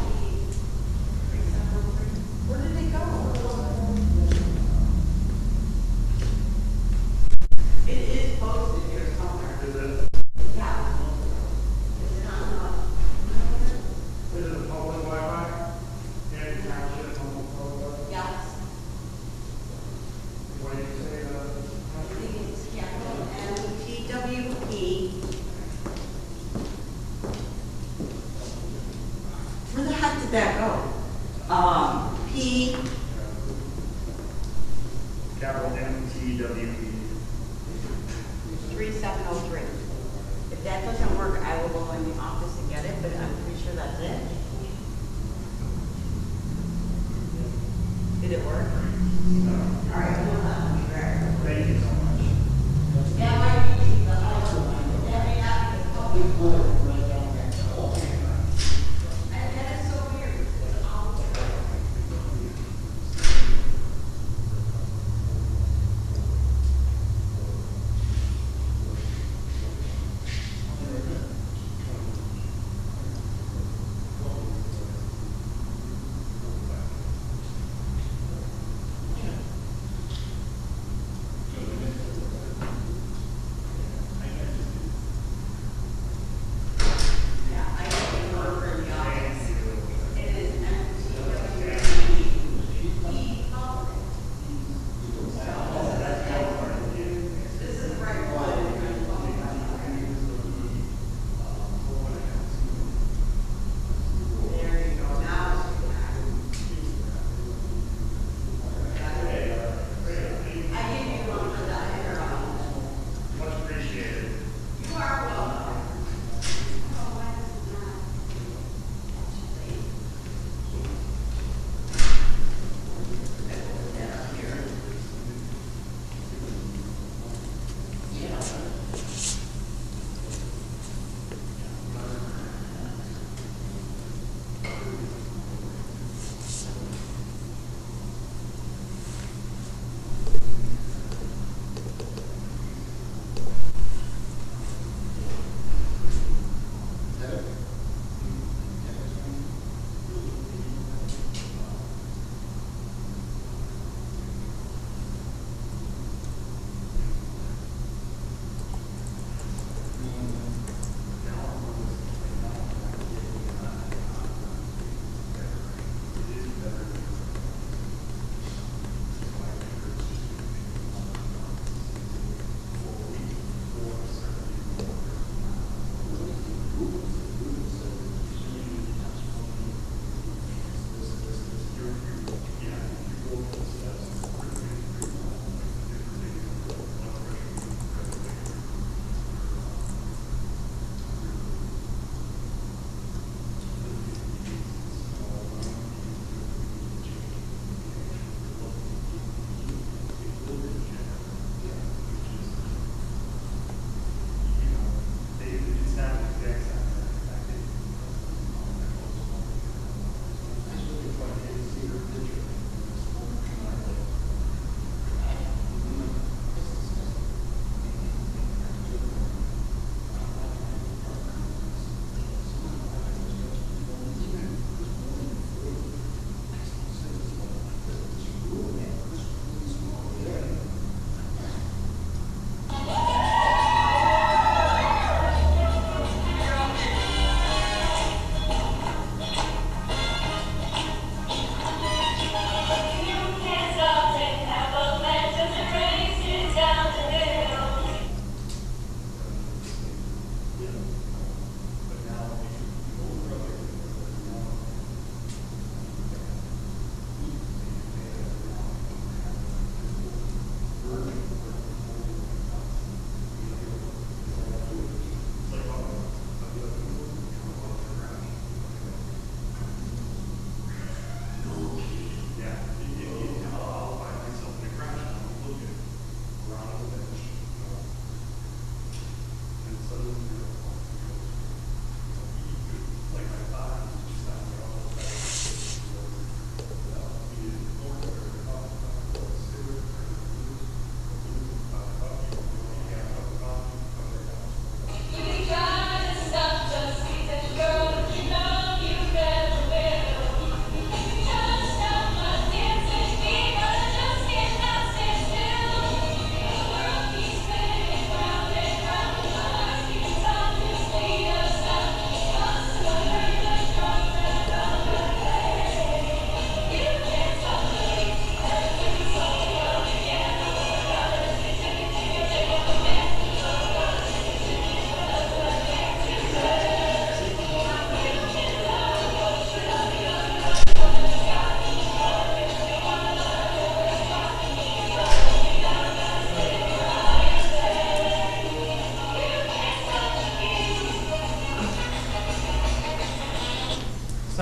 H: where did it go? It is posted here somewhere. Is it? Yeah. Is it on the? Is it a public Wi-Fi? Mchenry Township public? Yes. What do you say? I think it's capital M, T, W, P. Where the heck did that go? P.
Q: Capital MTWE.
H: 3703. If that doesn't work, I will go in the office and get it, but I'm pretty sure that's it. Did it work? All right, hold on, I'll be right. Thank you so much. Yeah, I need the other one. That may not be the public. That is so weird. It's all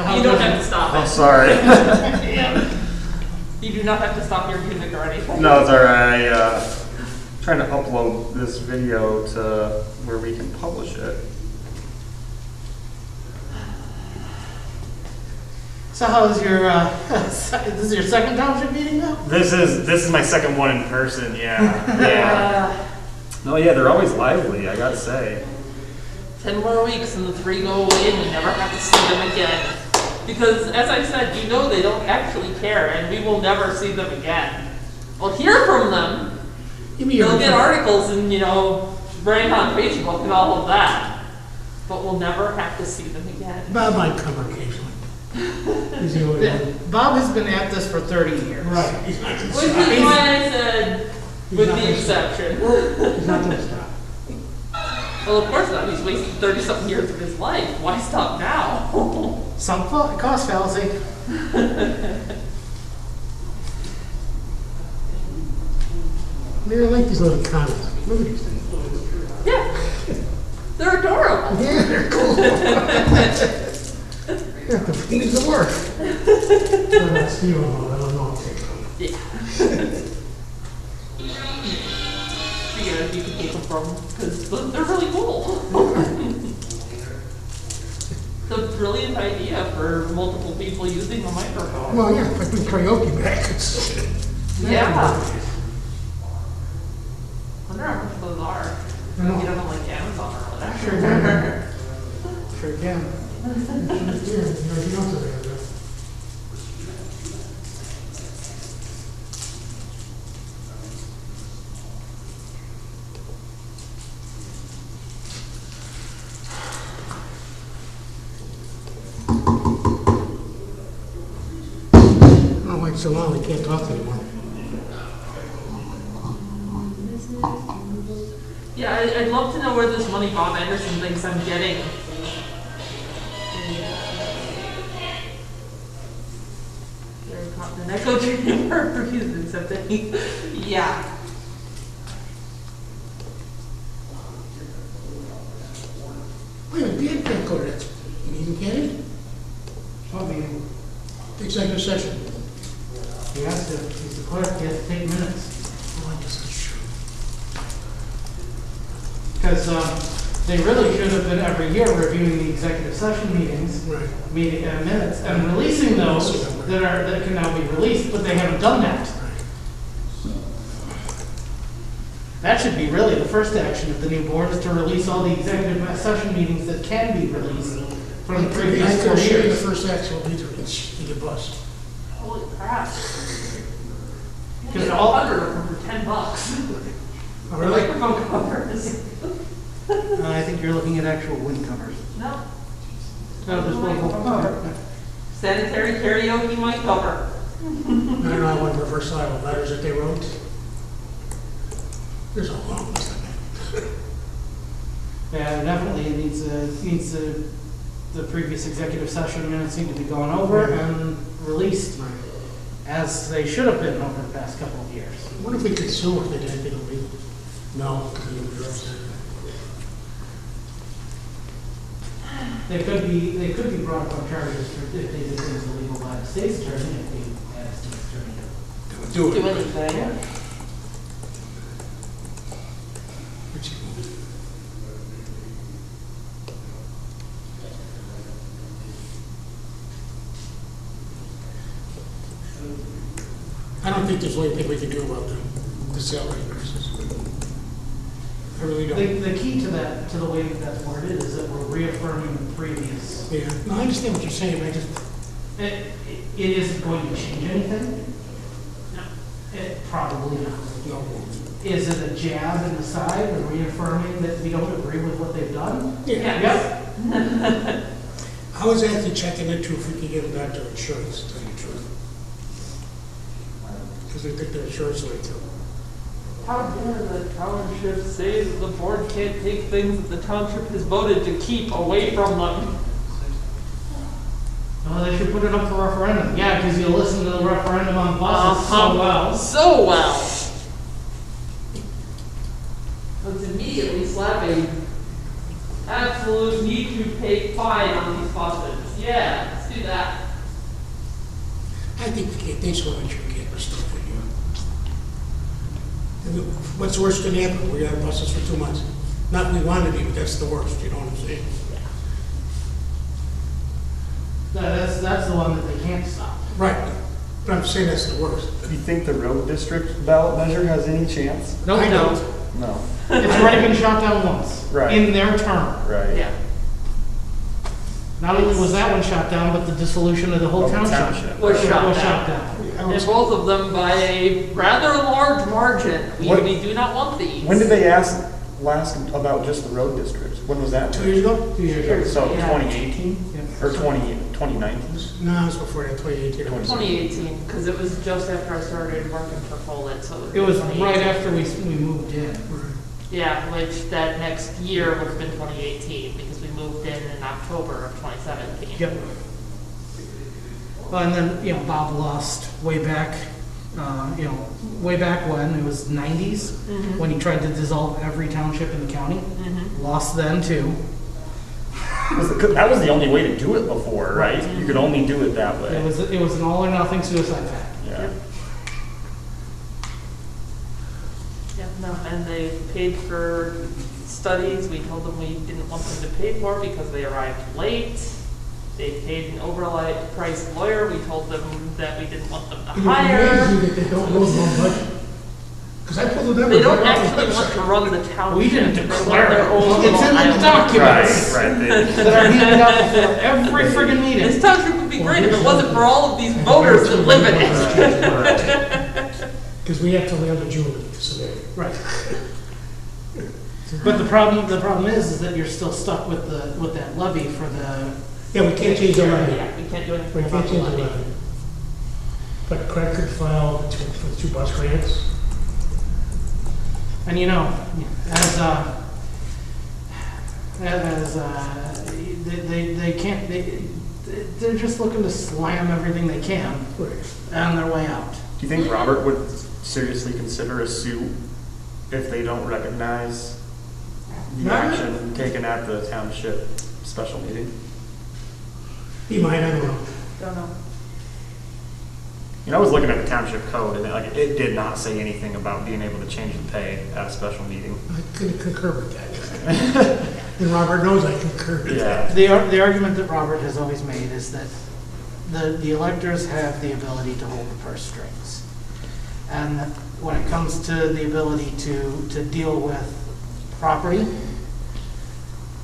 C: how
F: You don't
C: does
F: have
C: it-
F: to stop it.
Q: I'm sorry.
F: You do not have to stop your music or anything.
Q: No, it's all right. Trying to upload this video to where we can publish it.
C: So how's your, this is your second township meeting now?
Q: This is my second one in person. Yeah. Yeah. No, yeah, they're always lively, I gotta say.
F: 10 more weeks and the 3 go away and we never have to see them again. Because, as I said, you know they don't actually care and we will never see them again. We'll hear from them. They'll get articles and, rank on Facebook and all of that. But we'll never have to see them again.
K: Bob might come occasionally. He's the only one.
C: Bob has been at this for 30 years.
K: Right. He's not gonna
F: Which
K: stop.
F: is why I said,
K: He's
F: with
K: not
F: the
K: gonna
F: exception.
K: He's not gonna stop.
F: Well, of course not. He's wasted 30-something years of his life. Why stop now?
C: Some cost fallacy.
K: Maybe I like these little comments. Look at these things.
F: Yeah. They're adorable.
K: Yeah, they're cool. Yeah, the needs to work. I'm not stealing them, I don't know.
F: Yeah. Figure out if you can take them from, because they're really cool. It's a brilliant idea for multiple people using the microphone.
K: Well, yeah, if I put karaoke back, it's...
F: Yeah. I wonder how much those are. You can get them on like Amazon or whatever.
K: Sure can. Sure can. I don't like so long, I can't talk anymore.
F: Yeah, I'd love to know where this money Bob Anderson thinks I'm getting. An echo chamber refused accepting. Yeah.
K: Wait a minute, Dan can't go to that meeting, can he?
C: What meeting?
K: Executive session.
C: He has to, he's the clerk, he has to take minutes.
K: Oh, I guess that's true.
C: Because they really should have been every year reviewing the executive session meetings,
K: Right.
C: minutes, and releasing those that can now be released, but they haven't done that. That should be really the first action of the new board, is to release all the executive session meetings that can be released from the
K: I
C: previous 4
K: can assure you the
C: years.
K: first action will be to get your bus.
F: Holy crap. You
C: Because
F: get
C: all-
F: 100 of them for $10.
K: Oh, really?
F: Microphone covers.
C: I think you're looking at actual wind covers.
F: No.
C: No, there's one.
F: Sanitary karaoke mic cover.
K: I don't know, I went reverse side of letters that they wrote. There's a long list of it.
C: Yeah, definitely it needs the previous executive session minutes need to be gone over and released as they should have been over the past couple of years.
K: I wonder if we could sue if they did anything illegal. No, because they would be upset.
C: They could be brought up on charges for if they did things illegal by the state's attorney, if they had a state's attorney.
K: Do it.
F: Do anything.
C: Yeah.
K: I don't think there's anything we can do about the salary increases. I really don't.
C: The key to that, to the way that that's worded, is that we're reaffirming the previous.
K: Yeah, no, I understand what you're saying, but I just,
C: It isn't going to change anything. No. It probably not.
K: no.
C: Is it a jab in the side or reaffirming that we don't agree with what they've done?
K: Yeah.
C: Yep.
K: I was actually checking into if we could get them back to insurance, to tell you the truth. Because they think their insurance rate too.
F: How dare the township say that the board can't take things that the township has voted to keep away from them?
C: Well, they should put it up for referendum. Yeah, because you listen to the referendum on buses so well.
F: So well. Let's immediately slap a absolute need to pay fine on these buses. Yeah, let's do that.
K: I think they just want to make sure we get our stuff in here. What's the worst gonna happen? We're gonna bust this for 2 months. Not we want to be, but that's the worst, you know what I'm saying?
G: That's the one that they can't stop.
K: Right, but I'm saying that's the worst.
Q: Do you think the road district ballot measure has any chance?
G: No,
K: I
G: no.
K: don't.
Q: No.
G: It's already been shot down once.
Q: Right.
G: In their term.
Q: Right.
F: Yeah.
G: Not only was that one shot down, but the dissolution of the whole
Q: Of the
G: township.
Q: township.
F: Was shot
G: down.
F: And both of them by a rather large margin.
Q: What-
F: We do not want these.
Q: When did they ask last about just the road districts? When was that?
K: 2 years ago?
G: 2 years ago.
Q: So
F: Yeah.
Q: 2018 or 2019?
K: No, it was before that, 2018.
F: 2018, because it was just after I started working for Poland, so.
G: It was
F: 2018.
G: right after we moved in.
F: Yeah, which that next year would have been 2018, because we moved in October of 2017.
G: Yep. Well, and then, Bob lost way back, way back when, it was 90s,
F: Mhm.
G: when he tried to dissolve every township in the county.
F: Mhm.
G: Lost then too.
Q: That was the only way to do it before, right? You could only do it that way.
G: It was an all or nothing suicide pact.
Q: Yeah.
F: Yeah, no, and they paid for studies we told them we didn't want them to pay for because they arrived late. They paid an overpriced lawyer, we told them that we didn't want them to hire.
K: Amazing that they don't know their own budget. Because I pulled it up.
F: They don't actually want to run the township.
G: We didn't
F: They
G: declare
F: want their
G: it.
F: own
G: It's
F: little
G: in the
F: island.
G: documents.
Q: Right.
G: That are handed out before every friggin' meeting.
F: This township would be great if it wasn't for all of these voters that live in it.
K: Because we have till the end of June to submit.
G: Right. But the problem is that you're still stuck with that levy for the.
K: Yeah, we can't change the levy.
F: Yeah, we can't do
K: We
F: anything
K: can't
F: about the
K: change the
F: levy.
K: levy. But Craig could file for the 2 bus grants.
G: And they can't, they're just looking to slam everything they can on their way out.
Q: Do you think Robert would seriously consider a suit if they don't recognize the action taken at the township special meeting?
K: He might, I don't know.
F: Don't know.
Q: I was looking at the township code and it did not say anything about being able to change the pay at a special meeting.
K: I couldn't concur with that. And Robert knows I concur with that.
G: The argument that Robert has always made is that the electors have the ability to hold the purse strings. And that when it comes to the ability to deal with property,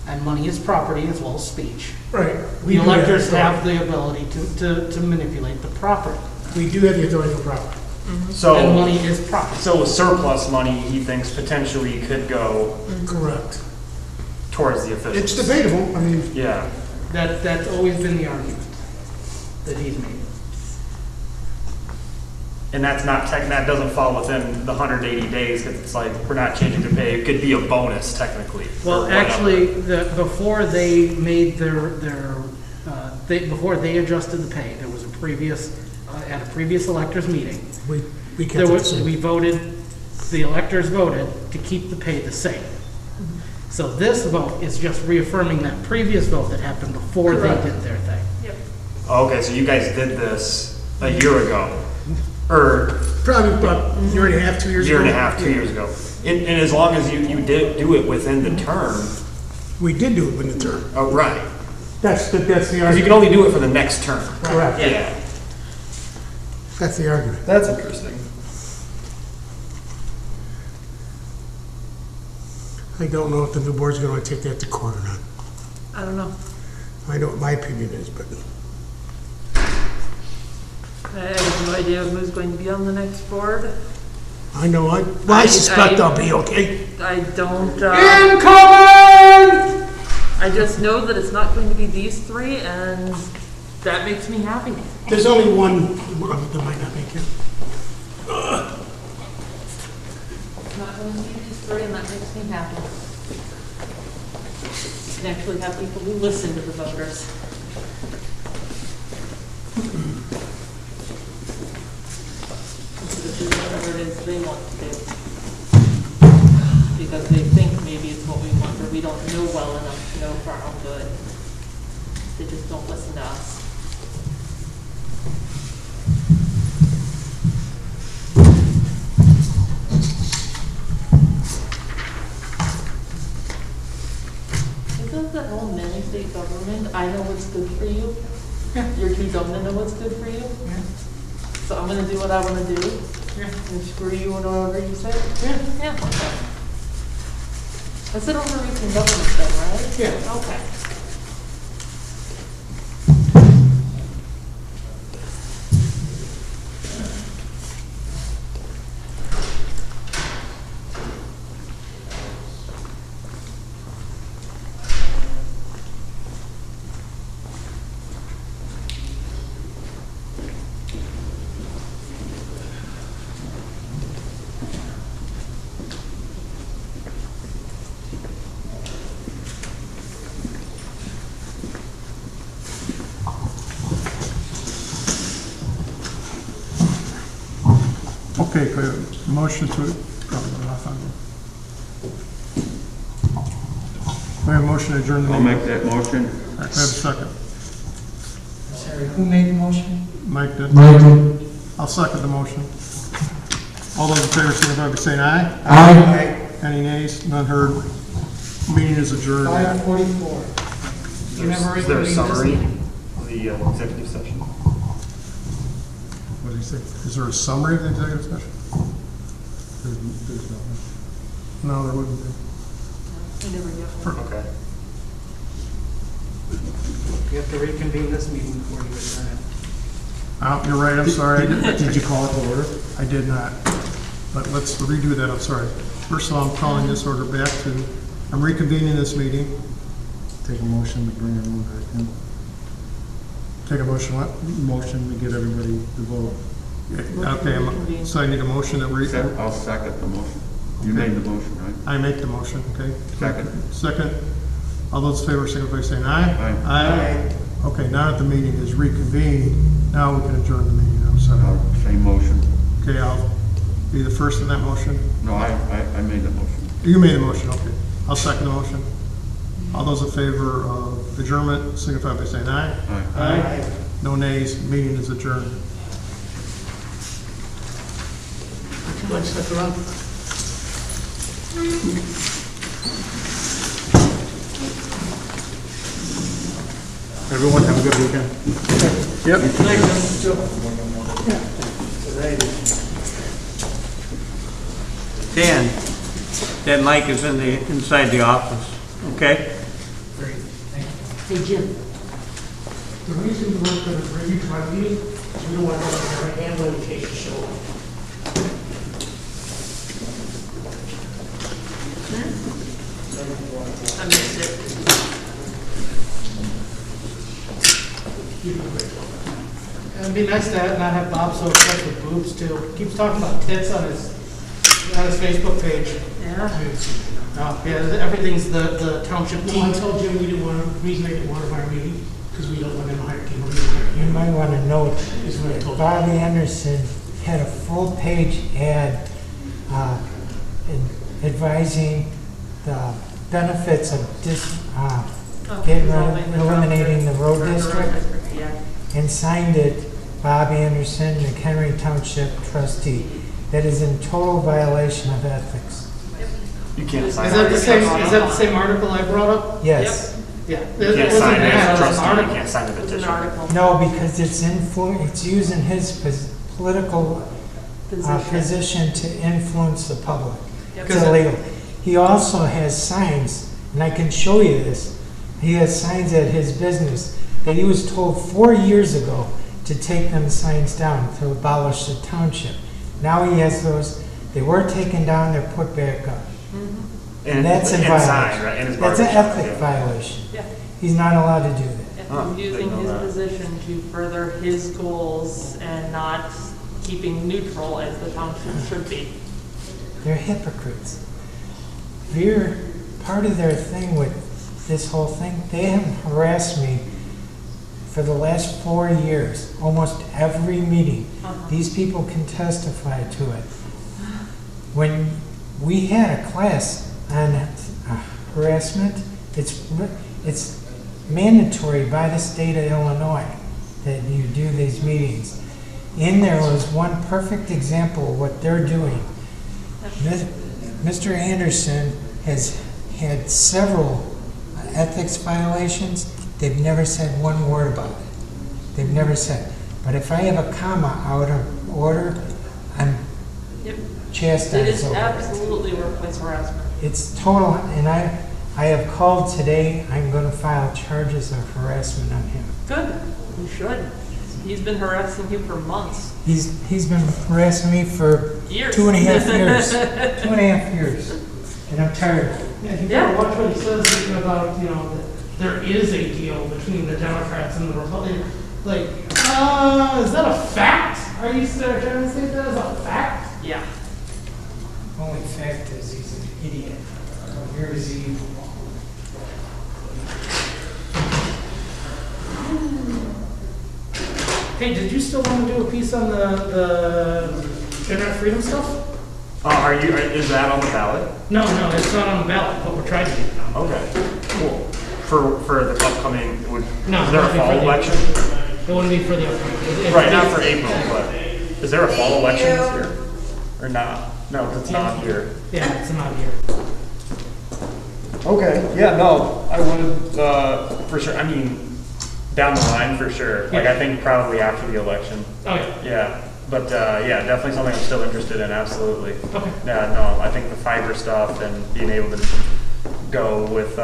G: and money is property as well as speech.
K: Right.
G: The electors have the ability to manipulate the property.
K: We do have the authority for property.
Q: So
G: And money is property.
Q: So surplus money, he thinks potentially could go
K: Correct.
Q: towards the officials.
K: It's debatable, I mean.
Q: Yeah.
G: That's always been the argument that he's made.
Q: And that's not that doesn't fall within the 180 days because it's like we're not changing the pay. It could be a bonus technically.
G: Well, actually, before they made before they adjusted the pay, there was a previous at a previous electors meeting.
K: We kept it the same.
G: The electors voted to keep the pay the same. So this vote is just reaffirming that previous vote that happened before
K: Correct.
G: they did their thing.
F: Yep.
Q: Okay, so you guys did this a year ago, or
K: Probably about a year and a half, 2 years ago.
Q: year and a half, 2 years ago. And as long as you did do it within the term.
K: We did do it within the term.
Q: Oh, right.
K: That's the
Q: Because you
K: argument.
Q: can only do it for the next term.
K: Correct.
Q: Yeah.
K: That's the argument.
Q: That's interesting.
K: I don't know if the new board's going to take that to court or not.
F: I don't know.
K: I know what my opinion is, but
F: I have no idea who's going to be on the next board.
K: I know I suspect I'll be okay.
F: I don't,
K: Incoming!
F: I just know that it's not going to be these three, and that makes me happy.
K: There's only one that might not make it.
F: It's not going to be these three, and that makes me happy. And actually have people who listen to the voters. This is whatever it is they want to do. Because they think maybe it's what we want, or we don't know well enough to know for our own good. They just don't listen to us. says that whole nanny state government, I know what's good for you. You're too dumb to know what's good for you. So I'm gonna do what I wanna do. And screw you and whatever you say. Yeah. Okay. That's an overreaching government thing, right?
K: Yeah.
F: Okay.
N: Okay, could I have a motion to, we have a motion to adjourn the
P: I'll
N: meeting.
P: make that motion.
N: All right, we have a second.
C: Sorry, who made the motion?
N: Mike did.
J: Mike did.
N: I'll second the motion. All those in favor, signify by saying aye.
J: Aye.
N: Any nays? None heard. Meeting is adjourned at
C: 5:44. You never
Q: Is there a
C: reconvened this
Q: summary
C: meeting?
Q: of the executive session?
N: What did he say? Is there a summary of the executive session? There's nothing. No, there wouldn't be.
F: I never get one.
Q: Okay.
K: You have to reconvene this meeting before you adjourn it.
N: Oh, you're right, I'm sorry. Did you call it to order? I did not. But let's redo that, I'm sorry. First of all, I'm calling this order back to, I'm reconvening this meeting. Take a motion to bring everyone back in. Take a motion, what? Motion to get everybody to vote. Okay, so I need a motion that
P: I'll second the motion. You made the motion, right?
N: I make the motion, okay?
P: Second.
N: Second. All those in favor, signify by saying aye.
P: Aye.
N: Aye. Okay, now that the meeting is reconvened, now we can adjourn the meeting, I'm sorry.
P: Same motion.
N: Okay, I'll be the first in that motion.
P: No, I made the motion.
N: You made the motion, okay. I'll second the motion. All those in favor of adjournment, signify by saying aye.
P: Aye.
N: No nays, meeting is adjourned.
K: Too much stuff around.
N: Everyone, have a good weekend. Yep.
R: Dan, that mic is inside the office, okay?
K: Great. Hey, Jim. The reason we weren't going to bring you to my meeting is we don't want to have a handle in case you show up.
F: I missed it.
K: It'd be nice to not have Bob so obsessed with boobs too. He keeps talking about tits on his Facebook page.
F: Yeah.
K: Oh, yeah, everything's the township team. I told Jim we didn't want, the reason they didn't want to hire me, because we don't want them to hire people.
C: You might want to note
K: Is what I told
C: that Bobby Anderson had a full page ad advising the benefits of eliminating the road district, and signed it Bobby Anderson, Mchenry Township trustee. That is in total violation of ethics.
Q: You can't
K: Is
Q: sign
K: that the same? Is that the same article I brought up?
C: Yes.
K: Yeah.
Q: You can't sign it as a trustee, you can't sign the petition.
C: No, because it's using his political position to influence the public. It's illegal. He also has signs, and I can show you this. He has signs at his business that he was told 4 years ago to take them signs down to abolish the township. Now he has those. They were taken down, they're put back up. And that's a violation. That's an ethic violation.
F: Yeah.
C: He's not allowed to do that.
F: And he's using his position to further his goals and not keeping neutral as the township should be.
C: They're hypocrites. Part of their thing with this whole thing, they have harassed me for the last 4 years, almost every meeting. These people can testify to it. When we had a class on harassment, it's mandatory by the state of Illinois that you do these meetings. In there was one perfect example of what they're doing. Mr. Anderson has had several
J: ethics violations, they've never said one word about it. They've never said. But if I have a comma out of order, I'm
S: Yep.
J: chastised
S: It is
J: over it.
S: absolutely workplace harassment.
J: It's total, and I have called today, I'm gonna file charges of harassment on him.
S: Good, you should. He's been harassing you for months.
J: He's been harassing me for
S: Years.
J: 2.5 years. 2.5 years. And I'm tired of it.
K: Yeah, you better watch what he says about, you know, that there is a deal between the Democrats and the Republicans. Like, is that a fact? Are you trying to say that is a fact?
S: Yeah.
J: Only fact is he's an idiot. Here is evil.
K: Hey, did you still want to do a piece on the internet freedom stuff?
Q: Is that on the ballot?
K: No, it's not on the ballot, but we're trying to get it on.
Q: Okay, cool. For the upcoming,
K: No,
Q: is there a
K: nothing
Q: fall
K: for the-
Q: election?
K: It wouldn't be for the upcoming.
Q: Right, not for April, but is there a fall election this year? Or not? No, 'cause it's not here.
K: Yeah, it's not here.
Q: Okay, yeah, no, I would, for sure, I mean, down the line, for sure. Like, I think probably after the election.
K: Oh, yeah.
Q: Yeah, but, yeah, definitely something I'm still interested in, absolutely.
K: Okay.
Q: Yeah, no, I think the fiber stuff and being able to go with,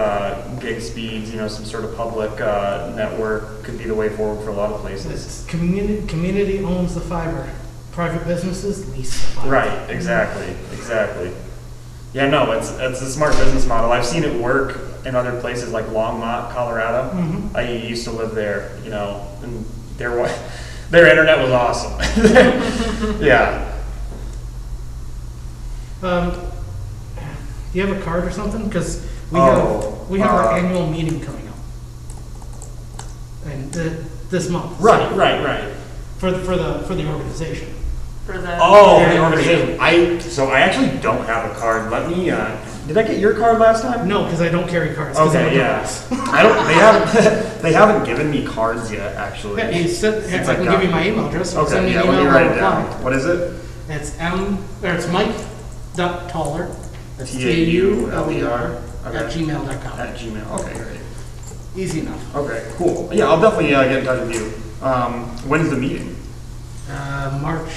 Q: gig speeds, you know, some sort of public, network could be the way forward for a lot of places.
K: It's community owns the fiber. Private businesses lease the fiber.
Q: Right, exactly. Yeah, no, it's a smart business model. I've seen it work in other places like Longmont, Colorado.
K: Mhm.
Q: I used to live there, you know, and their internet was awesome. Yeah.
K: Do you have a card or something? Because we have our annual meeting coming up, and this month.
Q: Right.
K: For the organization.
S: For the.
Q: Oh, the organization. So I actually don't have a card. Let me. Did I get your card last time?
K: No, because I don't carry cards. 'Cause I'm a
Q: Okay, yeah.
K: dumbass.
Q: I don't. They haven't. They haven't given me cards yet. Actually.
K: Yeah, you said,
Q: Since
K: I can
Q: got
K: give you
Q: them.
K: my email address. You can send
Q: Okay.
K: me
Q: Yeah.
K: an
Q: Let me
K: email,
Q: write
K: I'll
Q: it down.
K: reply.
Q: What is it?
K: It's Mike.Taller. That's
Q: TAULER.
K: at gmail.com.
Q: At Gmail. Okay, great.
K: Easy enough.
Q: Okay, cool. Yeah, I'll definitely get in touch with you. When's the meeting?
K: March.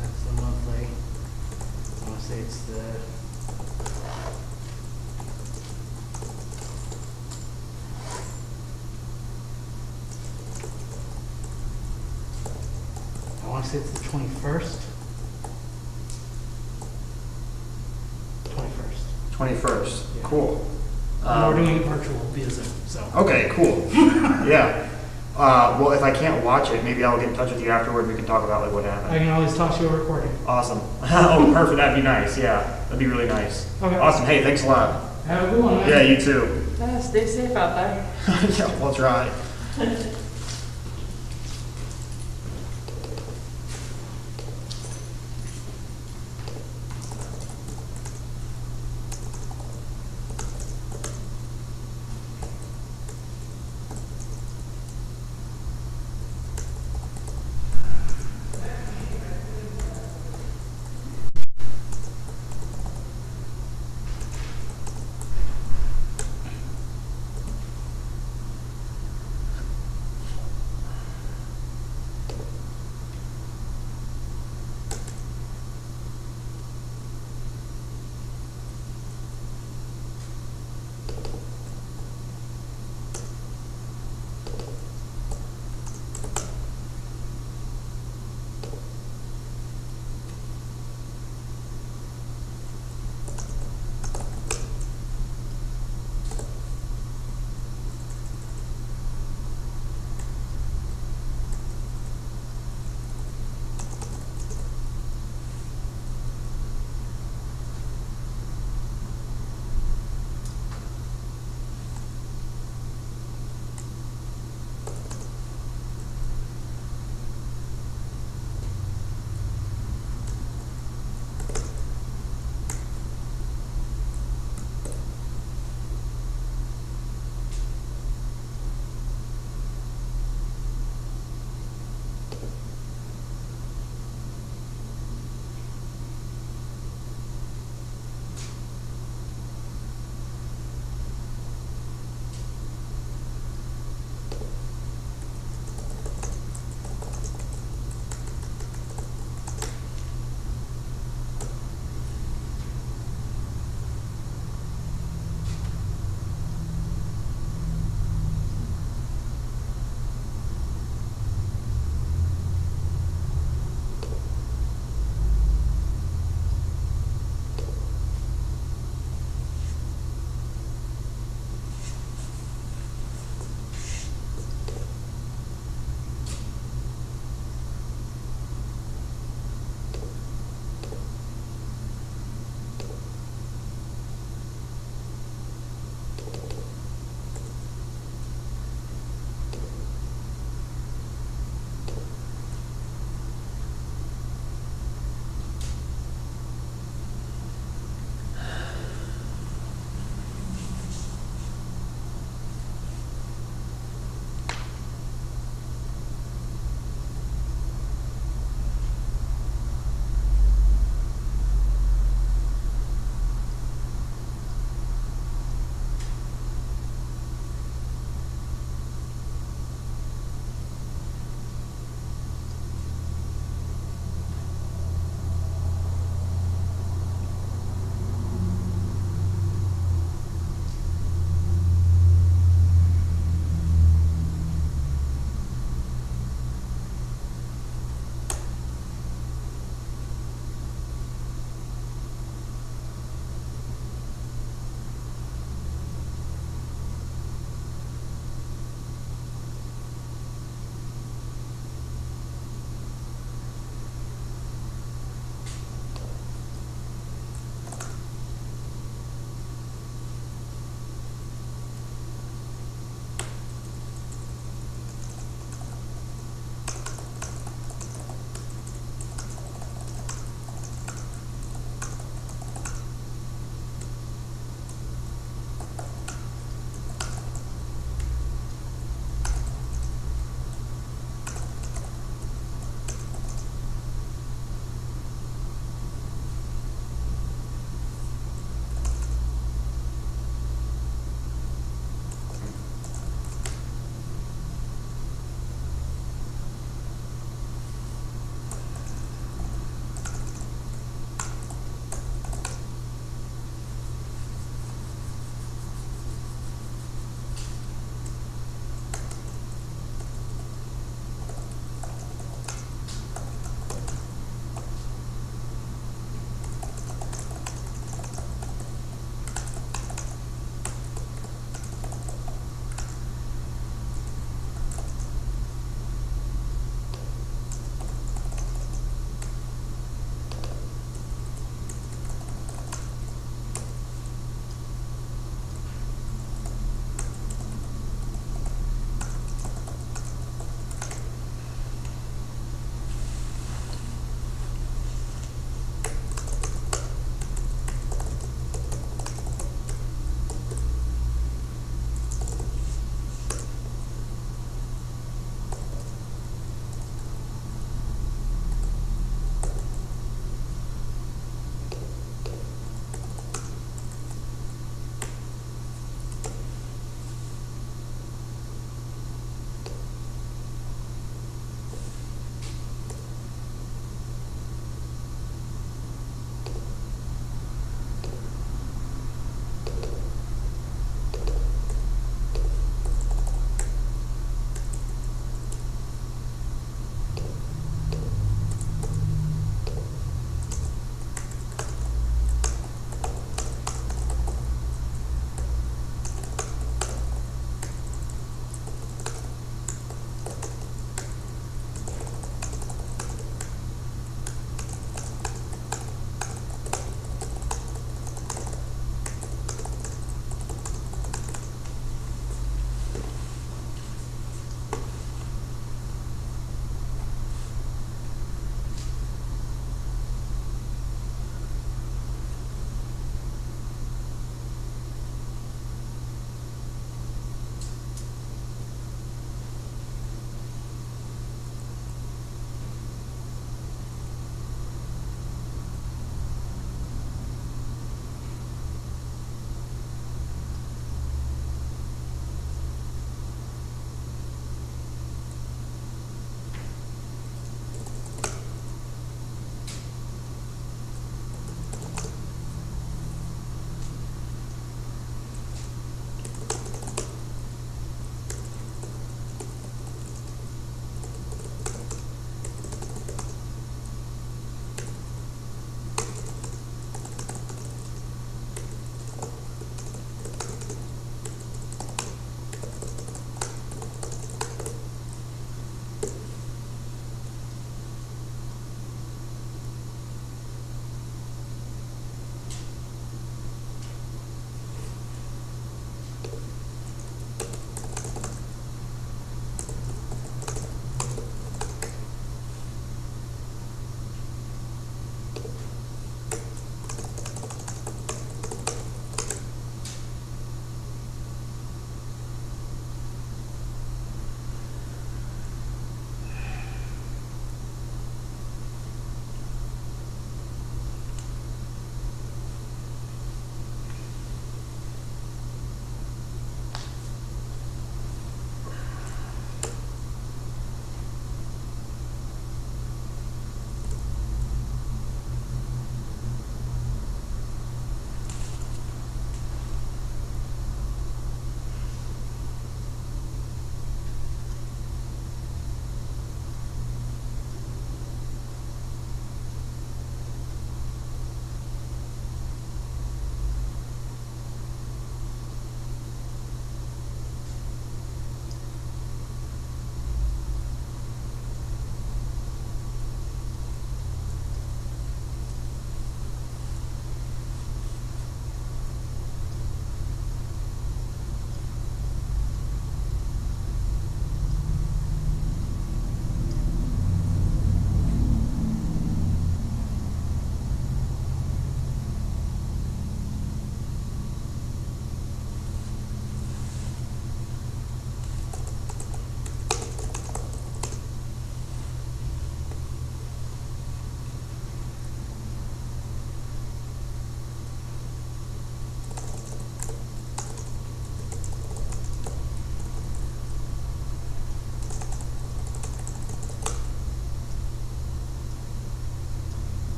K: That's the monthly. I want to say it's the. I want to say it's the 21st.
Q: 21st. Cool.
K: We're doing it virtual via Zoom, so.
Q: Okay, cool. Yeah. Well, if I can't watch it, maybe I'll get in touch with you afterward. We can talk about like what happened.
K: I can always toss you a recording.
Q: Awesome. Oh, perfect. That'd be nice. Yeah, that'd be really nice.
K: Okay.
Q: Awesome. Hey, thanks a lot.
K: Have a good one, man.
Q: Yeah, you too.
S: Stay safe out there.
Q: Yeah, we'll try.